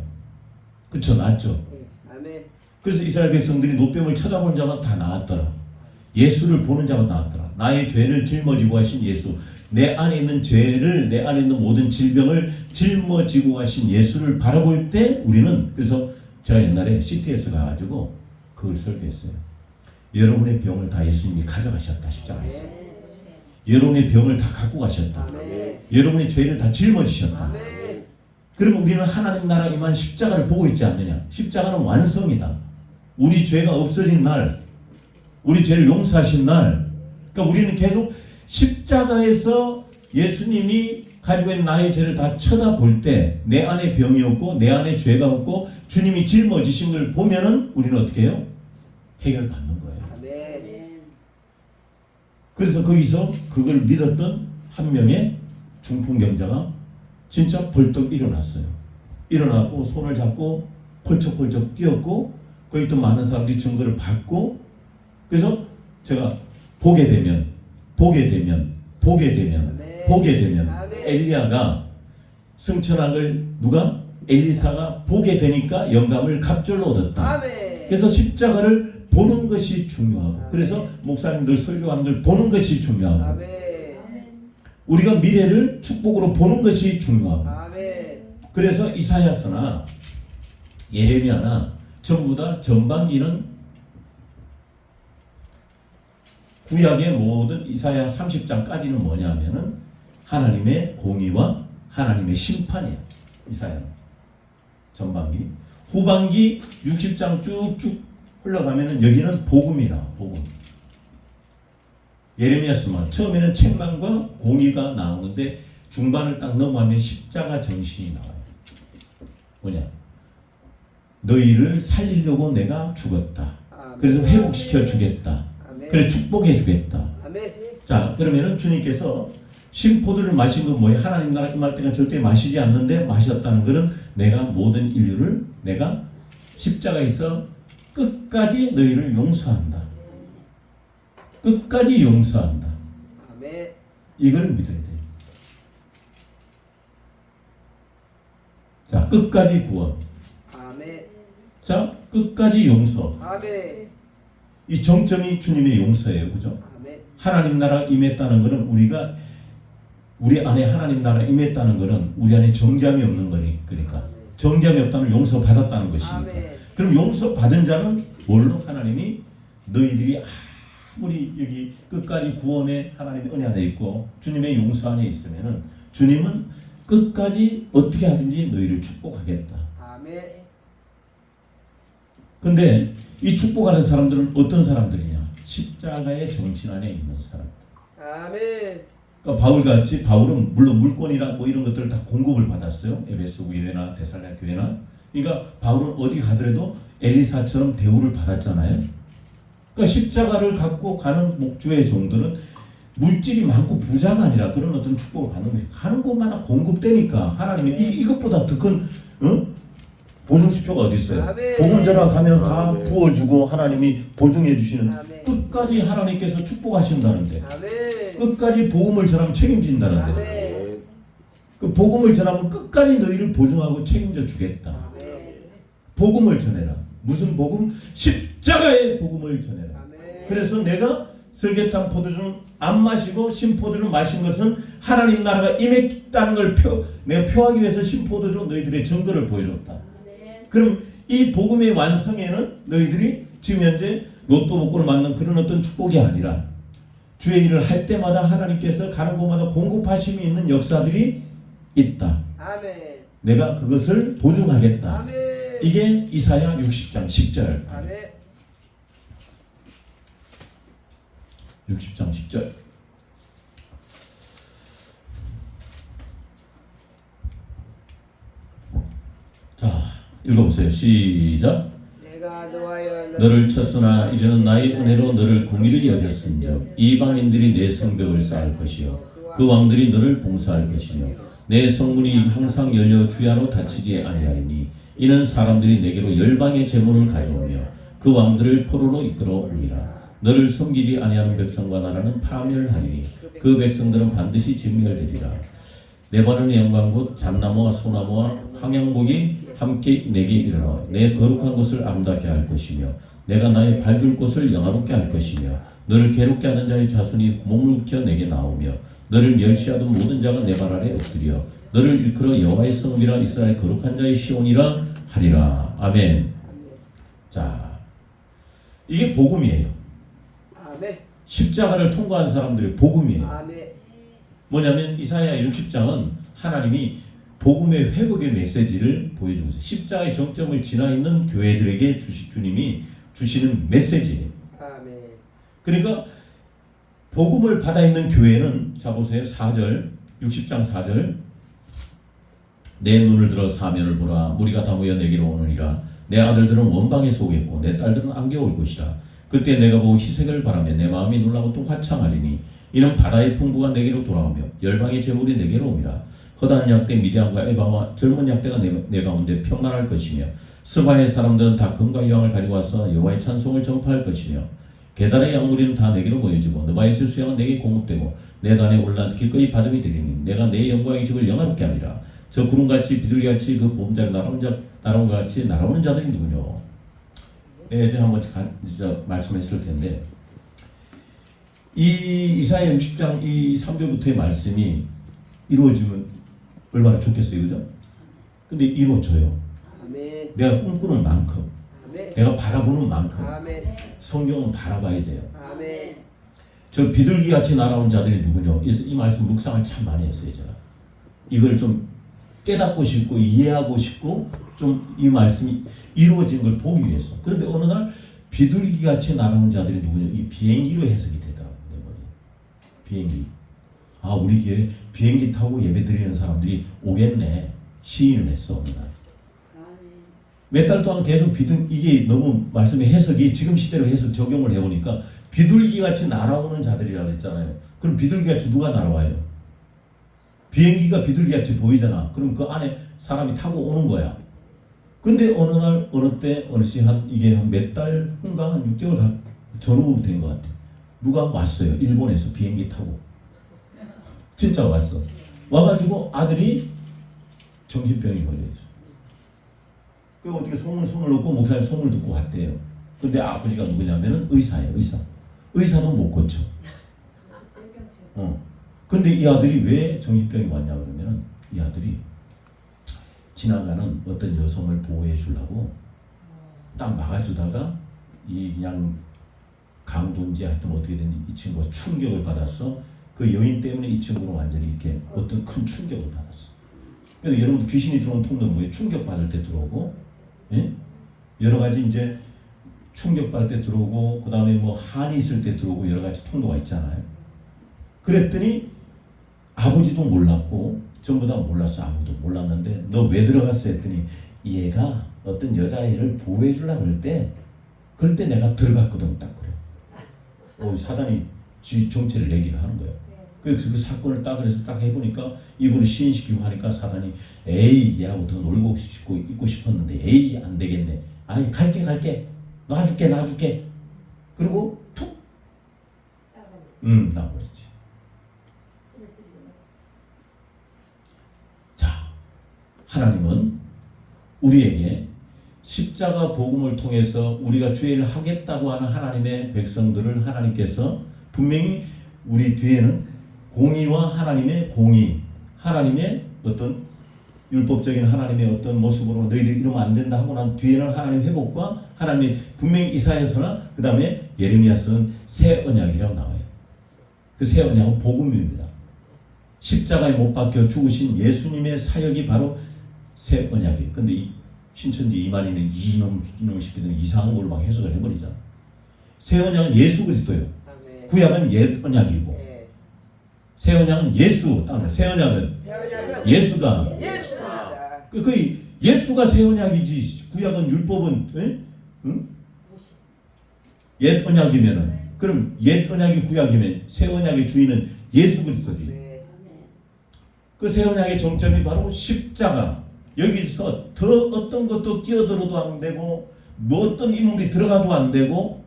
그쵸? 낫죠. 예. 아멘. 그래서 이스라엘 백성들이 노뱀을 쳐다보는 자마다 다 나았더라. 예수를 보는 자마다 나았더라. 나의 죄를 짊어지고 하신 예수, 내 안에 있는 죄를, 내 안에 있는 모든 질병을 짊어지고 하신 예수를 바라볼 때 우리는, 그래서 제가 옛날에 CTS 가가지고 그걸 설교했어요. 여러분의 병을 다 예수님이 가져가셨다. 십자가에서. 여러분의 병을 다 갖고 가셨다. 아멘. 여러분의 죄를 다 짊어지셨다. 아멘. 그러면 우리는 하나님 나라 임한 십자가를 보고 있지 않느냐? 십자가는 완성이다. 우리 죄가 없어진 날, 우리 죄를 용서하신 날, 그러니까 우리는 계속 십자가에서 예수님이 가지고 있는 나의 죄를 다 쳐다볼 때 내 안에 병이 없고 내 안에 죄가 없고 주님이 짊어지신 걸 보면은 우리는 어떻게 해요? 해결받는 거예요. 아멘. 그래서 거기서 그걸 믿었던 한 명의 중풍경자가 진짜 벌떡 일어났어요. 일어나고 손을 잡고 펄쩍펄쩍 뛰었고 거기 있던 많은 사람들이 증거를 받고, 그래서 제가 보게 되면 아멘. 엘리야가 승천한 걸 누가 엘리사가 보게 되니까 영감을 갑절로 얻었다. 아멘. 그래서 십자가를 보는 것이 중요하고, 그래서 목사님들, 설교관들 보는 것이 중요하고, 아멘. 우리가 미래를 축복으로 보는 것이 중요하고, 아멘. 그래서 이사야서나 예레미야나 전부 다 전반기는 구약의 모든 이사야 30장까지는 뭐냐면은 하나님의 공의와 하나님의 심판이에요. 이사야는 전반기. 후반기 60장 쭉쭉 흘러가면은 여기는 복음이라, 복음. 예레미야서만 처음에는 책망과 공의가 나오는데 중반을 딱 넘어가면 십자가 정신이 나와요. 뭐냐? 너희를 살리려고 내가 죽었다. 아멘. 그래서 회복시켜 주겠다. 아멘. 그래 축복해 주겠다. 아멘. 자, 그러면은 주님께서 신포도를 마신 건 뭐예요? 하나님 나라 임할 때는 절대 마시지 않는데 마셨다는 것은 내가 모든 인류를 내가 십자가에서 끝까지 너희를 용서한다. 끝까지 용서한다. 아멘. 이걸 믿어야 돼요. 자, 끝까지 구원. 아멘. 자, 끝까지 용서. 아멘. 이 정점이 주님의 용서예요. 그죠? 아멘. 하나님 나라 임했다는 것은 우리가 우리 안에 하나님 나라 임했다는 것은 우리 안에 정죄함이 없는 거니. 그러니까 정죄함이 없다는 용서 받았다는 것이니까. 아멘. 그럼 용서 받은 자는 뭘로 하나님이 너희들이 아무리 여기 끝까지 구원의 하나님의 은혜 안에 있고 주님의 용서 안에 있으면은 주님은 끝까지 어떻게 하든지 너희를 축복하겠다. 아멘. 근데 이 축복하는 사람들은 어떤 사람들이냐? 십자가의 정신 안에 있는 사람. 아멘. 그러니까 바울같이, 바울은 물론 물권이나 뭐 이런 것들을 다 공급을 받았어요. 에베소 교회나 데살로니가 교회나. 그러니까 바울은 어디 가더라도 엘리사처럼 대우를 받았잖아요. 그러니까 십자가를 갖고 가는 목주의 종들은 물질이 많고 부자가 아니라 그런 어떤 축복을 받는 거예요. 가는 곳마다 공급되니까 하나님이 이것보다 더 큰 보증수표가 어디 있어요? 아멘. 복음 전화 가면 다 아멘. 부어주고 하나님이 보증해 주시는, 아멘. 끝까지 하나님께서 축복하신다는데, 아멘. 끝까지 복음을 전하면 책임진다는데, 아멘. 그 복음을 전하면 끝까지 너희를 보증하고 책임져 주겠다. 아멘. 복음을 전해라. 무슨 복음? 십자가의 복음을 전해라. 아멘. 그래서 내가 설계탕 포도주는 안 마시고 신포도를 마신 것은 하나님 나라가 임했다는 걸 내가 표하기 위해서 신포도주로 너희들의 증거를 보여줬다. 그럼 이 복음의 완성에는 너희들이 지금 현재 로또 복권을 맞는 그런 어떤 축복이 아니라 주의 일을 할 때마다 하나님께서 가는 곳마다 공급하심이 있는 역사들이 있다. 아멘. 내가 그것을 보증하겠다. 아멘. 이게 이사야 60장 10절. 아멘. 60장 10절. 자, 읽어보세요. 시작. 내가 노하여 너를 쳤으나 이제는 나의 은혜로 너를 공의를 여겼은즉 이방인들이 내 성벽을 쌓을 것이요 그 왕들이 너를 봉사할 것이며 내 성문이 항상 열려 주야로 닫히지 아니하리니 이는 사람들이 내게로 열방의 재물을 가져오며 그 왕들을 포로로 이끌어오리라. 너를 섬기지 아니하는 백성과 나라는 파멸하리니 그 백성들은 반드시 진멸되리라. 내 바르는 영광 곧 잣나무와 소나무와 황양목이 함께 내게 이르러 내 거룩한 곳을 아름답게 할 것이며 내가 나의 밟을 곳을 영화롭게 할 것이며 너를 괴롭게 하는 자의 자손이 몸을 켜 내게 나오며 너를 멸시하던 모든 자가 내 발 아래 엎드려 너를 일컬어 여호와의 성읍이라 이스라엘 거룩한 자의 시온이라 하리라. 아멘. 자, 이게 복음이에요. 아멘. 십자가를 통과한 사람들의 복음이에요. 아멘. 뭐냐면 이사야 60장은 하나님이 복음의 회복의 메시지를 보여주고 있어요. 십자가의 정점을 지나 있는 교회들에게 주님이 주시는 메시지예요. 아멘. 그러니까 복음을 받아 있는 교회는 자 보세요. 4절 60장 4절 내 눈을 들어 사면을 보라 무리가 다 모여 내게로 오느니라. 내 아들들은 원방에서 오겠고 내 딸들은 안겨 올 것이라. 그때 내가 보고 희색을 바라며 내 마음이 놀라고 또 화창하리니 이는 바다의 풍부가 내게로 돌아오며 열방의 재물이 내게로 옵니다. 허다한 약대 미디안과 에바와 젊은 약대가 내 가운데 평만할 것이며 스바의 사람들은 다 금과 여왕을 가지고 와서 여호와의 찬송을 전파할 것이며 계단의 양무리는 다 내게로 모여지고 너바의 수양은 내게 공급되고 내 단에 올라 기꺼이 받음이 되리니 내가 내 영광의 집을 영화롭게 하리라. 저 구름같이 비둘기같이 그 보험자를 날아오는 것 같이 날아오는 자들이 누구뇨? 내가 예전에 한번 말씀했을 텐데 이 이사야 60장 이 3절부터의 말씀이 이루어지면 얼마나 좋겠어요, 그죠? 근데 이루어져요. 아멘. 내가 꿈꾸는 만큼, 아멘. 내가 바라보는 만큼 아멘. 성경은 바라봐야 돼요. 아멘. 저 비둘기같이 날아온 자들이 누구냐? 이 말씀 묵상을 참 많이 했어요, 제가. 이걸 좀 깨닫고 싶고 이해하고 싶고 좀 이 말씀이 이루어진 걸 보기 위해서. 그런데 어느 날 비둘기같이 날아온 자들이 누구냐? 이 비행기로 해석이 되더라고요, 내 머리에. 비행기. 아, 우리 교회 비행기 타고 예배 드리는 사람들이 오겠네. 시인을 했어, 어느 날. 몇 달 동안 계속 이게 너무 말씀의 해석이 지금 시대로 해석 적용을 해보니까 비둘기같이 날아오는 자들이라고 했잖아요. 그럼 비둘기같이 누가 날아와요? 비행기가 비둘기같이 보이잖아. 그럼 그 안에 사람이 타고 오는 거야. 근데 어느 날 어느 때 어느 시 이게 한 몇 달 후인가 한 6개월 전후 된 것 같아. 누가 왔어요. 일본에서 비행기 타고. 진짜 왔어. 와가지고 아들이 정신병이 걸려있어. 그 어떻게 손을 놓고 목사님 손을 듣고 왔대요. 근데 아버지가 누구냐면은 의사예요. 의사도 못 고쳐. 근데 이 아들이 왜 정신병이 왔냐 그러면은 이 아들이 지나가는 어떤 여성을 보호해 주려고 딱 막아주다가 이 그냥 강도인지 하여튼 어떻게 된 이 친구가 충격을 받아서 그 여인 때문에 이 친구는 완전히 이렇게 어떤 큰 충격을 받았어. 그래서 여러분들 귀신이 들어온 통로는 뭐예요? 충격받을 때 들어오고, 예? 여러 가지 이제 충격받을 때 들어오고, 그 다음에 뭐 한이 있을 때 들어오고 여러 가지 통로가 있잖아요. 그랬더니 아버지도 몰랐고 전부 다 몰랐어. 아무도 몰랐는데 너 왜 들어갔어 했더니 얘가 어떤 여자애를 보호해 주려고 그럴 때 내가 들어갔거든. 딱 그래. 사단이 지 정체를 얘기를 하는 거예요. 그래서 그 사건을 딱 그래서 딱 해보니까 입으로 시인시키고 하니까 사단이 에이 얘하고 더 놀고 싶고 있고 싶었는데 에이 안 되겠네. 아이 갈게 놔줄게. 그리고 툭 나버렸지. 자, 하나님은 우리에게 십자가 복음을 통해서 우리가 죄를 하겠다고 하는 하나님의 백성들을 하나님께서 분명히 우리 뒤에는 공의와 하나님의 공의, 하나님의 어떤 율법적인 하나님의 어떤 모습으로 너희들 이러면 안 된다 하고 난 뒤에는 하나님의 회복과 하나님의 분명히 이사야서나 그 다음에 예레미야서는 새 언약이라고 나와요. 그 새 언약은 복음입니다. 십자가에 못 박혀 죽으신 예수님의 사역이 바로 새 언약이에요. 근데 이 신천지 이만희는 이놈 시키는 이상한 걸로 막 해석을 해버리잖아. 새 언약은 예수 그리스도예요. 아멘. 구약은 옛 언약이고 네. 새 언약은 예수. 새 언약은 예수가. 예수입니다. 그 예수가 새 언약이지. 구약은 율법은 응? 옛 언약이면은 그럼 옛 언약이 구약이면 새 언약의 주인은 예수 그리스도지. 네. 그 새 언약의 정점이 바로 십자가. 여기서 더 어떤 것도 끼어들어도 안 되고 뭐 어떤 인물이 들어가도 안 되고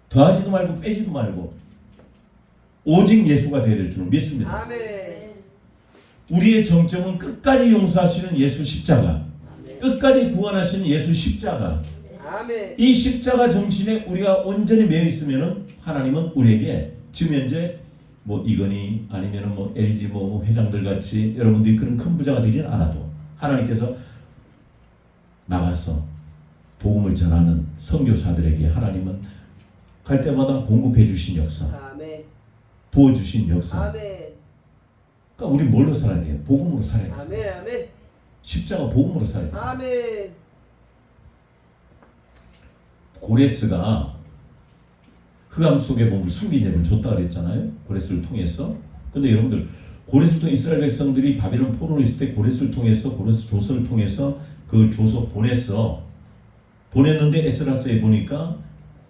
더하지도 말고 빼지도 말고 오직 예수가 되어야 될 줄 믿습니다. 아멘. 우리의 정점은 끝까지 용서하시는 예수 십자가, 아멘. 끝까지 구원하시는 예수 십자가. 아멘. 이 십자가 정신에 우리가 온전히 매여 있으면은 하나님은 우리에게 지금 현재 뭐 이건희 아니면은 뭐 LG 뭐 회장들 같이 여러분들이 그런 큰 부자가 되진 않아도 하나님께서 나가서 복음을 전하는 선교사들에게 하나님은 갈 때마다 공급해 주신 역사, 아멘. 부어 주신 역사. 아멘. 그러니까 우리 뭘로 살아야 돼요? 복음으로 살아야 돼요. 아멘. 아멘. 십자가 복음으로 살아야 돼요. 아멘. 고레스가 흑암 속에 보면 숨긴 예를 줬다 그랬잖아요. 고레스를 통해서. 근데 여러분들 고레스를 통해 이스라엘 백성들이 바벨론 포로로 있을 때 고레스를 통해서 고레스 조서를 통해서 그 조서 보냈는데 에스라스에 보니까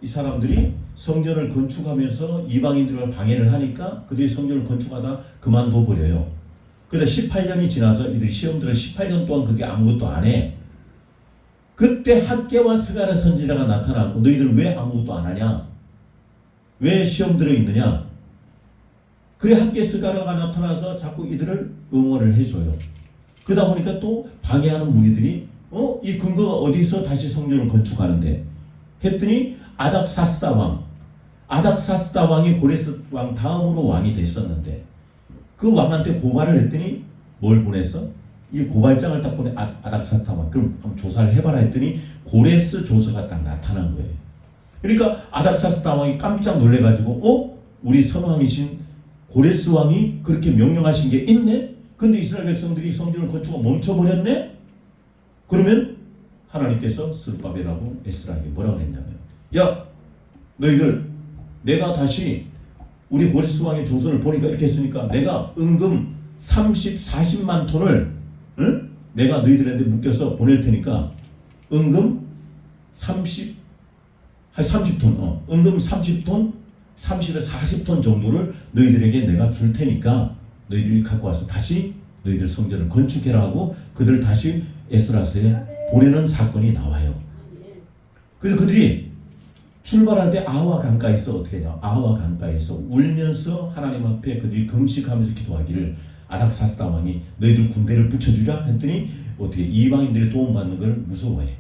이 사람들이 성전을 건축하면서 이방인들을 방해를 하니까 그들이 성전을 건축하다 그만둬 버려요. 그러다 18년이 지나서 이들이 시험들을 18년 동안 그게 아무것도 안 해. 그때 학개와 스가랴 선지자가 나타났고 너희들 왜 아무것도 안 하냐? 왜 시험 들어 있느냐? 그래 학계 스가랴가 나타나서 자꾸 이들을 응원을 해줘요. 그러다 보니까 또 방해하는 무리들이 이 근거가 어디서 다시 성전을 건축하는데 했더니 아닥사스다 왕이 고레스 왕 다음으로 왕이 됐었는데 그 왕한테 고발을 했더니 뭘 보냈어? 이 고발장을 딱 보내 아닥사스다 왕. 그럼 한번 조사를 해봐라 했더니 고레스 조서가 딱 나타난 거예요. 그러니까 아닥사스다 왕이 깜짝 놀래가지고 우리 선왕이신 고레스 왕이 그렇게 명령하신 게 있네? 근데 이스라엘 백성들이 성전을 건축을 멈춰버렸네? 그러면 하나님께서 스룹바벨하고 에스라에게 뭐라고 그랬냐면 야 너희들 내가 다시 우리 고레스 왕의 조서를 보니까 이렇게 했으니까 내가 은금 40만 톤을 내가 너희들한테 묶여서 보낼 테니까 은금 30톤 은금 30톤 30에서 40톤 정도를 너희들에게 내가 줄 테니까 너희들이 갖고 와서 다시 너희들 성전을 건축해라 하고 그들을 다시 에스라스에 보내는 사건이 나와요. 그래서 그들이 출발할 때 아와 강가에서 어떻게 하냐? 아와 강가에서 울면서 하나님 앞에 그들이 금식하면서 기도하기를 아닥사스다 왕이 너희들 군대를 붙여주라 했더니 어떻게 이방인들이 도움받는 걸 무서워해.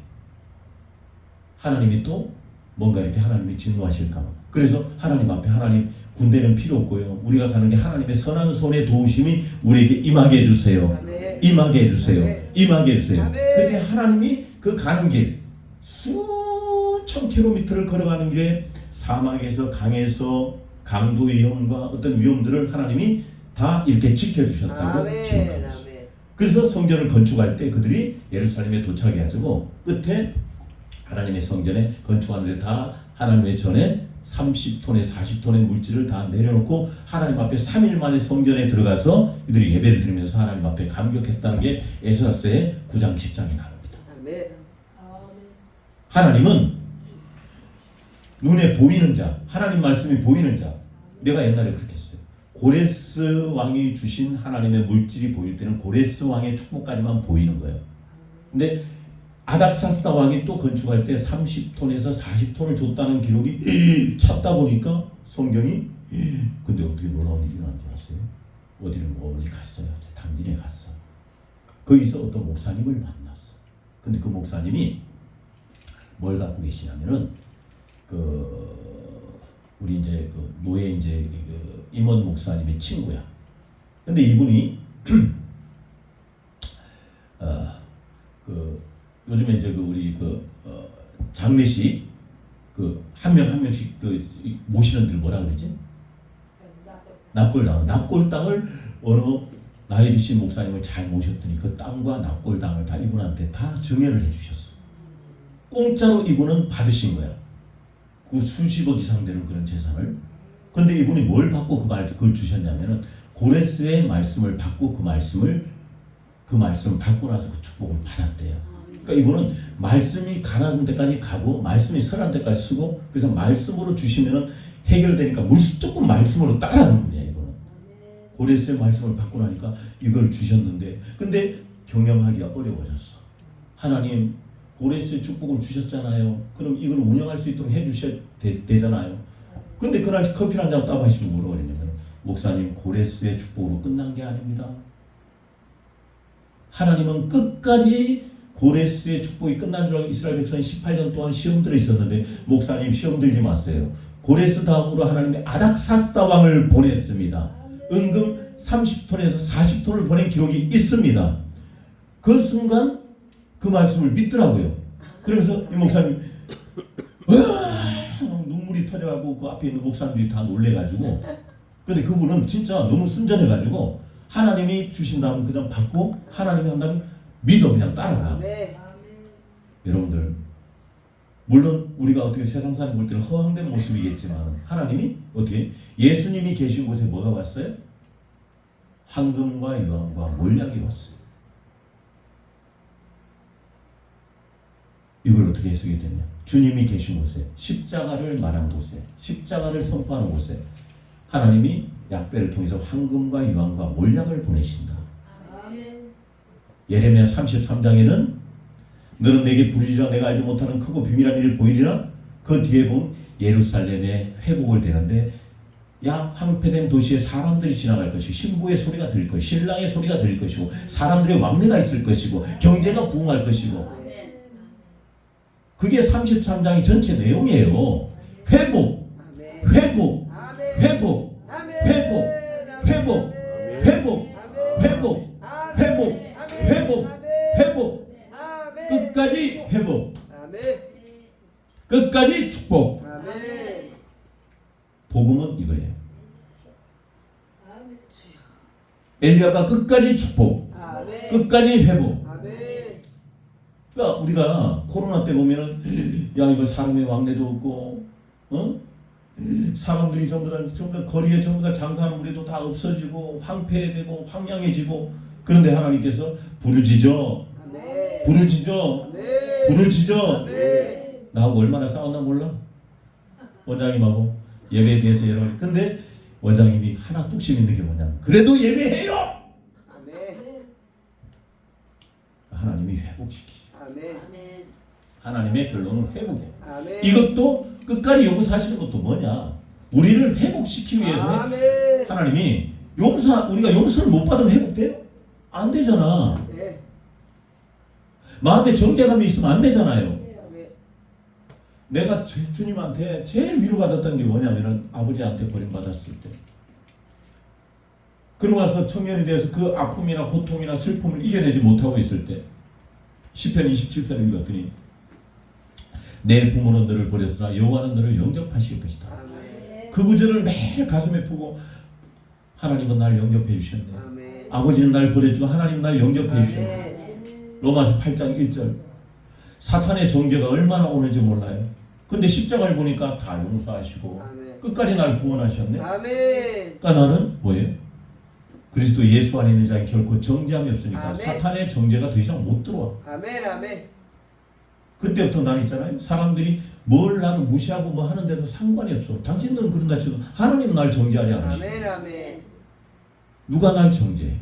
하나님이 또 뭔가 이렇게 하나님이 진노하실까 봐. 그래서 하나님 앞에 하나님 군대는 필요 없고요. 우리가 가는 게 하나님의 선한 손의 도우심이 우리에게 임하게 해주세요. 아멘. 임하게 해주세요. 아멘. 임하게 해주세요. 아멘. 그때 하나님이 그 가는 길 수천 킬로미터를 걸어가는 길에 사막에서 강에서 강도 위험과 어떤 위험들을 하나님이 다 이렇게 지켜주셨다고 기록하고 있어요. 그래서 성전을 건축할 때 그들이 예루살렘에 도착해가지고 끝에 하나님의 성전에 건축하는데 다 하나님의 전에 30톤에 40톤의 물질을 다 내려놓고 하나님 앞에 3일 만에 성전에 들어가서 이들이 예배를 드리면서 하나님 앞에 감격했다는 게 에스라스의 9장 10장에 나옵니다. 아멘. 하나님은 눈에 보이는 자, 하나님 말씀이 보이는 자. 내가 옛날에 그렇게 했어요. 고레스 왕이 주신 하나님의 물질이 보일 때는 고레스 왕의 축복까지만 보이는 거예요. 근데 아닥사스다 왕이 또 건축할 때 30톤에서 40톤을 줬다는 기록이 찾다 보니까 성경이 근데 어떻게 놀라운 일이 일어난 줄 아세요? 어디를 멀리 갔어요. 당진에 갔어. 거기서 어떤 목사님을 만났어. 근데 그 목사님이 뭘 갖고 계시냐면은 우리 이제 노예 이제 임원 목사님의 친구야. 근데 이분이 요즘에 이제 우리 장례식 한 명씩 모시는 들 뭐라 그러지? 납골당을 어느 나이 드신 목사님을 잘 모셨더니 그 땅과 납골당을 다 이분한테 다 증여를 해주셨어. 공짜로 이분은 받으신 거야. 그 수십억 이상 되는 그런 재산을. 근데 이분이 뭘 받고 그걸 주셨냐면은 고레스의 말씀을 받고 그 말씀을 받고 나서 그 축복을 받았대요. 그러니까 이분은 말씀이 가는 데까지 가고 말씀이 설한 데까지 쓰고 그래서 말씀으로 주시면은 해결되니까 무조건 말씀으로 따라가는 분이야. 이분은 고레스의 말씀을 받고 나니까 이걸 주셨는데 근데 경영하기가 어려워졌어. 하나님 고레스의 축복을 주셨잖아요. 그럼 이걸 운영할 수 있도록 해주셔야 되잖아요. 근데 그날 커피 한 잔 따고 하시면 뭐라고 그랬냐면 목사님 고레스의 축복으로 끝난 게 아닙니다. 하나님은 끝까지 고레스의 축복이 끝난 줄 알고 이스라엘 백성이 18년 동안 시험 들어 있었는데 목사님 시험 들지 마세요. 고레스 다음으로 하나님의 아닥사스다 왕을 보냈습니다. 은금 30톤에서 40톤을 보낸 기록이 있습니다. 그 순간 그 말씀을 믿더라고요. 그러면서 이 목사님 눈물이 터져가고 그 앞에 있는 목사님들이 다 놀래가지고 근데 그분은 진짜 너무 순전해가지고 하나님이 주신다면 그냥 받고 하나님이 한다면 믿어 그냥 따라가. 아멘. 여러분들 물론 우리가 어떻게 세상 사람 볼 때는 허황된 모습이겠지만 하나님이 어떻게 예수님이 계신 곳에 뭐가 왔어요? 황금과 유황과 몰약이 왔어요. 이걸 어떻게 해석이 되냐? 주님이 계신 곳에 십자가를 말하는 곳에 십자가를 선포하는 곳에 하나님이 약배를 통해서 황금과 유황과 몰약을 보내신다. 예레미야 33장에는 너는 내게 부르짖으라 내가 알지 못하는 크고 비밀한 일을 보이리라 그 뒤에 보면 예루살렘에 회복을 되는데 야 황폐된 도시에 사람들이 지나갈 것이고 신부의 소리가 들릴 것이고 신랑의 소리가 들릴 것이고 사람들의 왕래가 있을 것이고 경제가 부흥할 것이고 그게 33장의 전체 내용이에요. 회복, 아멘. 회복, 아멘. 회복, 아멘. 회복, 회복, 회복, 회복, 아멘. 회복, 아멘. 회복, 아멘. 회복, 아멘. 끝까지 회복, 아멘. 끝까지 축복. 아멘. 복음은 이거예요. 엘리야가 끝까지 축복, 아멘. 끝까지 회복. 아멘. 그러니까 우리가 코로나 때 보면은 야 이거 사람의 왕래도 없고, 사람들이 전부 다 거리에 전부 다 장사하는 무리도 다 없어지고 황폐되고 황량해지고 그런데 하나님께서 부르짖어, 아멘. 부르짖어, 아멘. 부르짖어. 아멘. 나하고 얼마나 싸웠나 몰라. 원장님하고 예배에 대해서 여러 가지. 근데 원장님이 하나 뚝심 있는 게 뭐냐면 그래도 예배해요. 아멘. 하나님이 회복시키죠. 아멘. 하나님의 결론은 회복이에요. 아멘. 이것도 끝까지 용서하시는 것도 뭐냐? 우리를 회복시키기 위해서 아멘. 하나님이 우리가 용서를 못 받으면 회복돼요? 안 되잖아. 네. 마음에 정죄감이 있으면 안 되잖아요. 아멘. 내가 주님한테 제일 위로받았던 게 뭐냐면은 아버지한테 버림받았을 때. 그러고 나서 청년이 돼서 그 아픔이나 고통이나 슬픔을 이겨내지 못하고 있을 때 시편 27편을 읽었더니 내 부모는 너를 버렸으나 여호와는 너를 영접하실 것이다. 아멘. 그 구절을 매일 가슴에 푸고 하나님은 날 영접해 주셨네. 아멘. 아버지는 날 버렸지만 하나님 날 영접해 주셨네. 아멘. 로마서 8장 1절. 사탄의 정죄가 얼마나 오는지 몰라요. 근데 십자가를 보니까 다 용서하시고 아멘. 끝까지 날 구원하셨네. 아멘. 그러니까 나는 뭐예요? 그리스도 예수 안에 있는 자는 결코 정죄함이 없으니까 아멘. 사탄의 정죄가 더 이상 못 들어와. 아멘. 아멘. 그때부터 나는 있잖아요. 사람들이 뭘 나는 무시하고 뭐 하는데도 상관이 없어. 당신들은 그런다 치고 하나님 날 정죄하지 않으시고 아멘. 아멘. 누가 날 정죄해?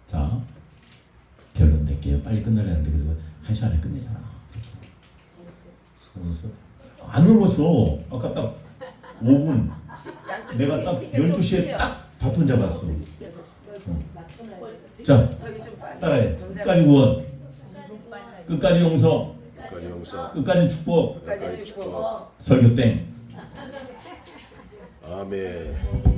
자 결론 낼게요. 빨리 끝내려는데 그래도 1시간에 끝내잖아. 넘었어? 안 넘었어. 아까 딱 5분. 내가 딱 12시에 딱 바톤 잡았어. 자 따라해. 끝까지 구원, 끝까지 용서, 끝까지 용서, 끝까지 축복. 끝까지 축복. 설교 땡. 아멘.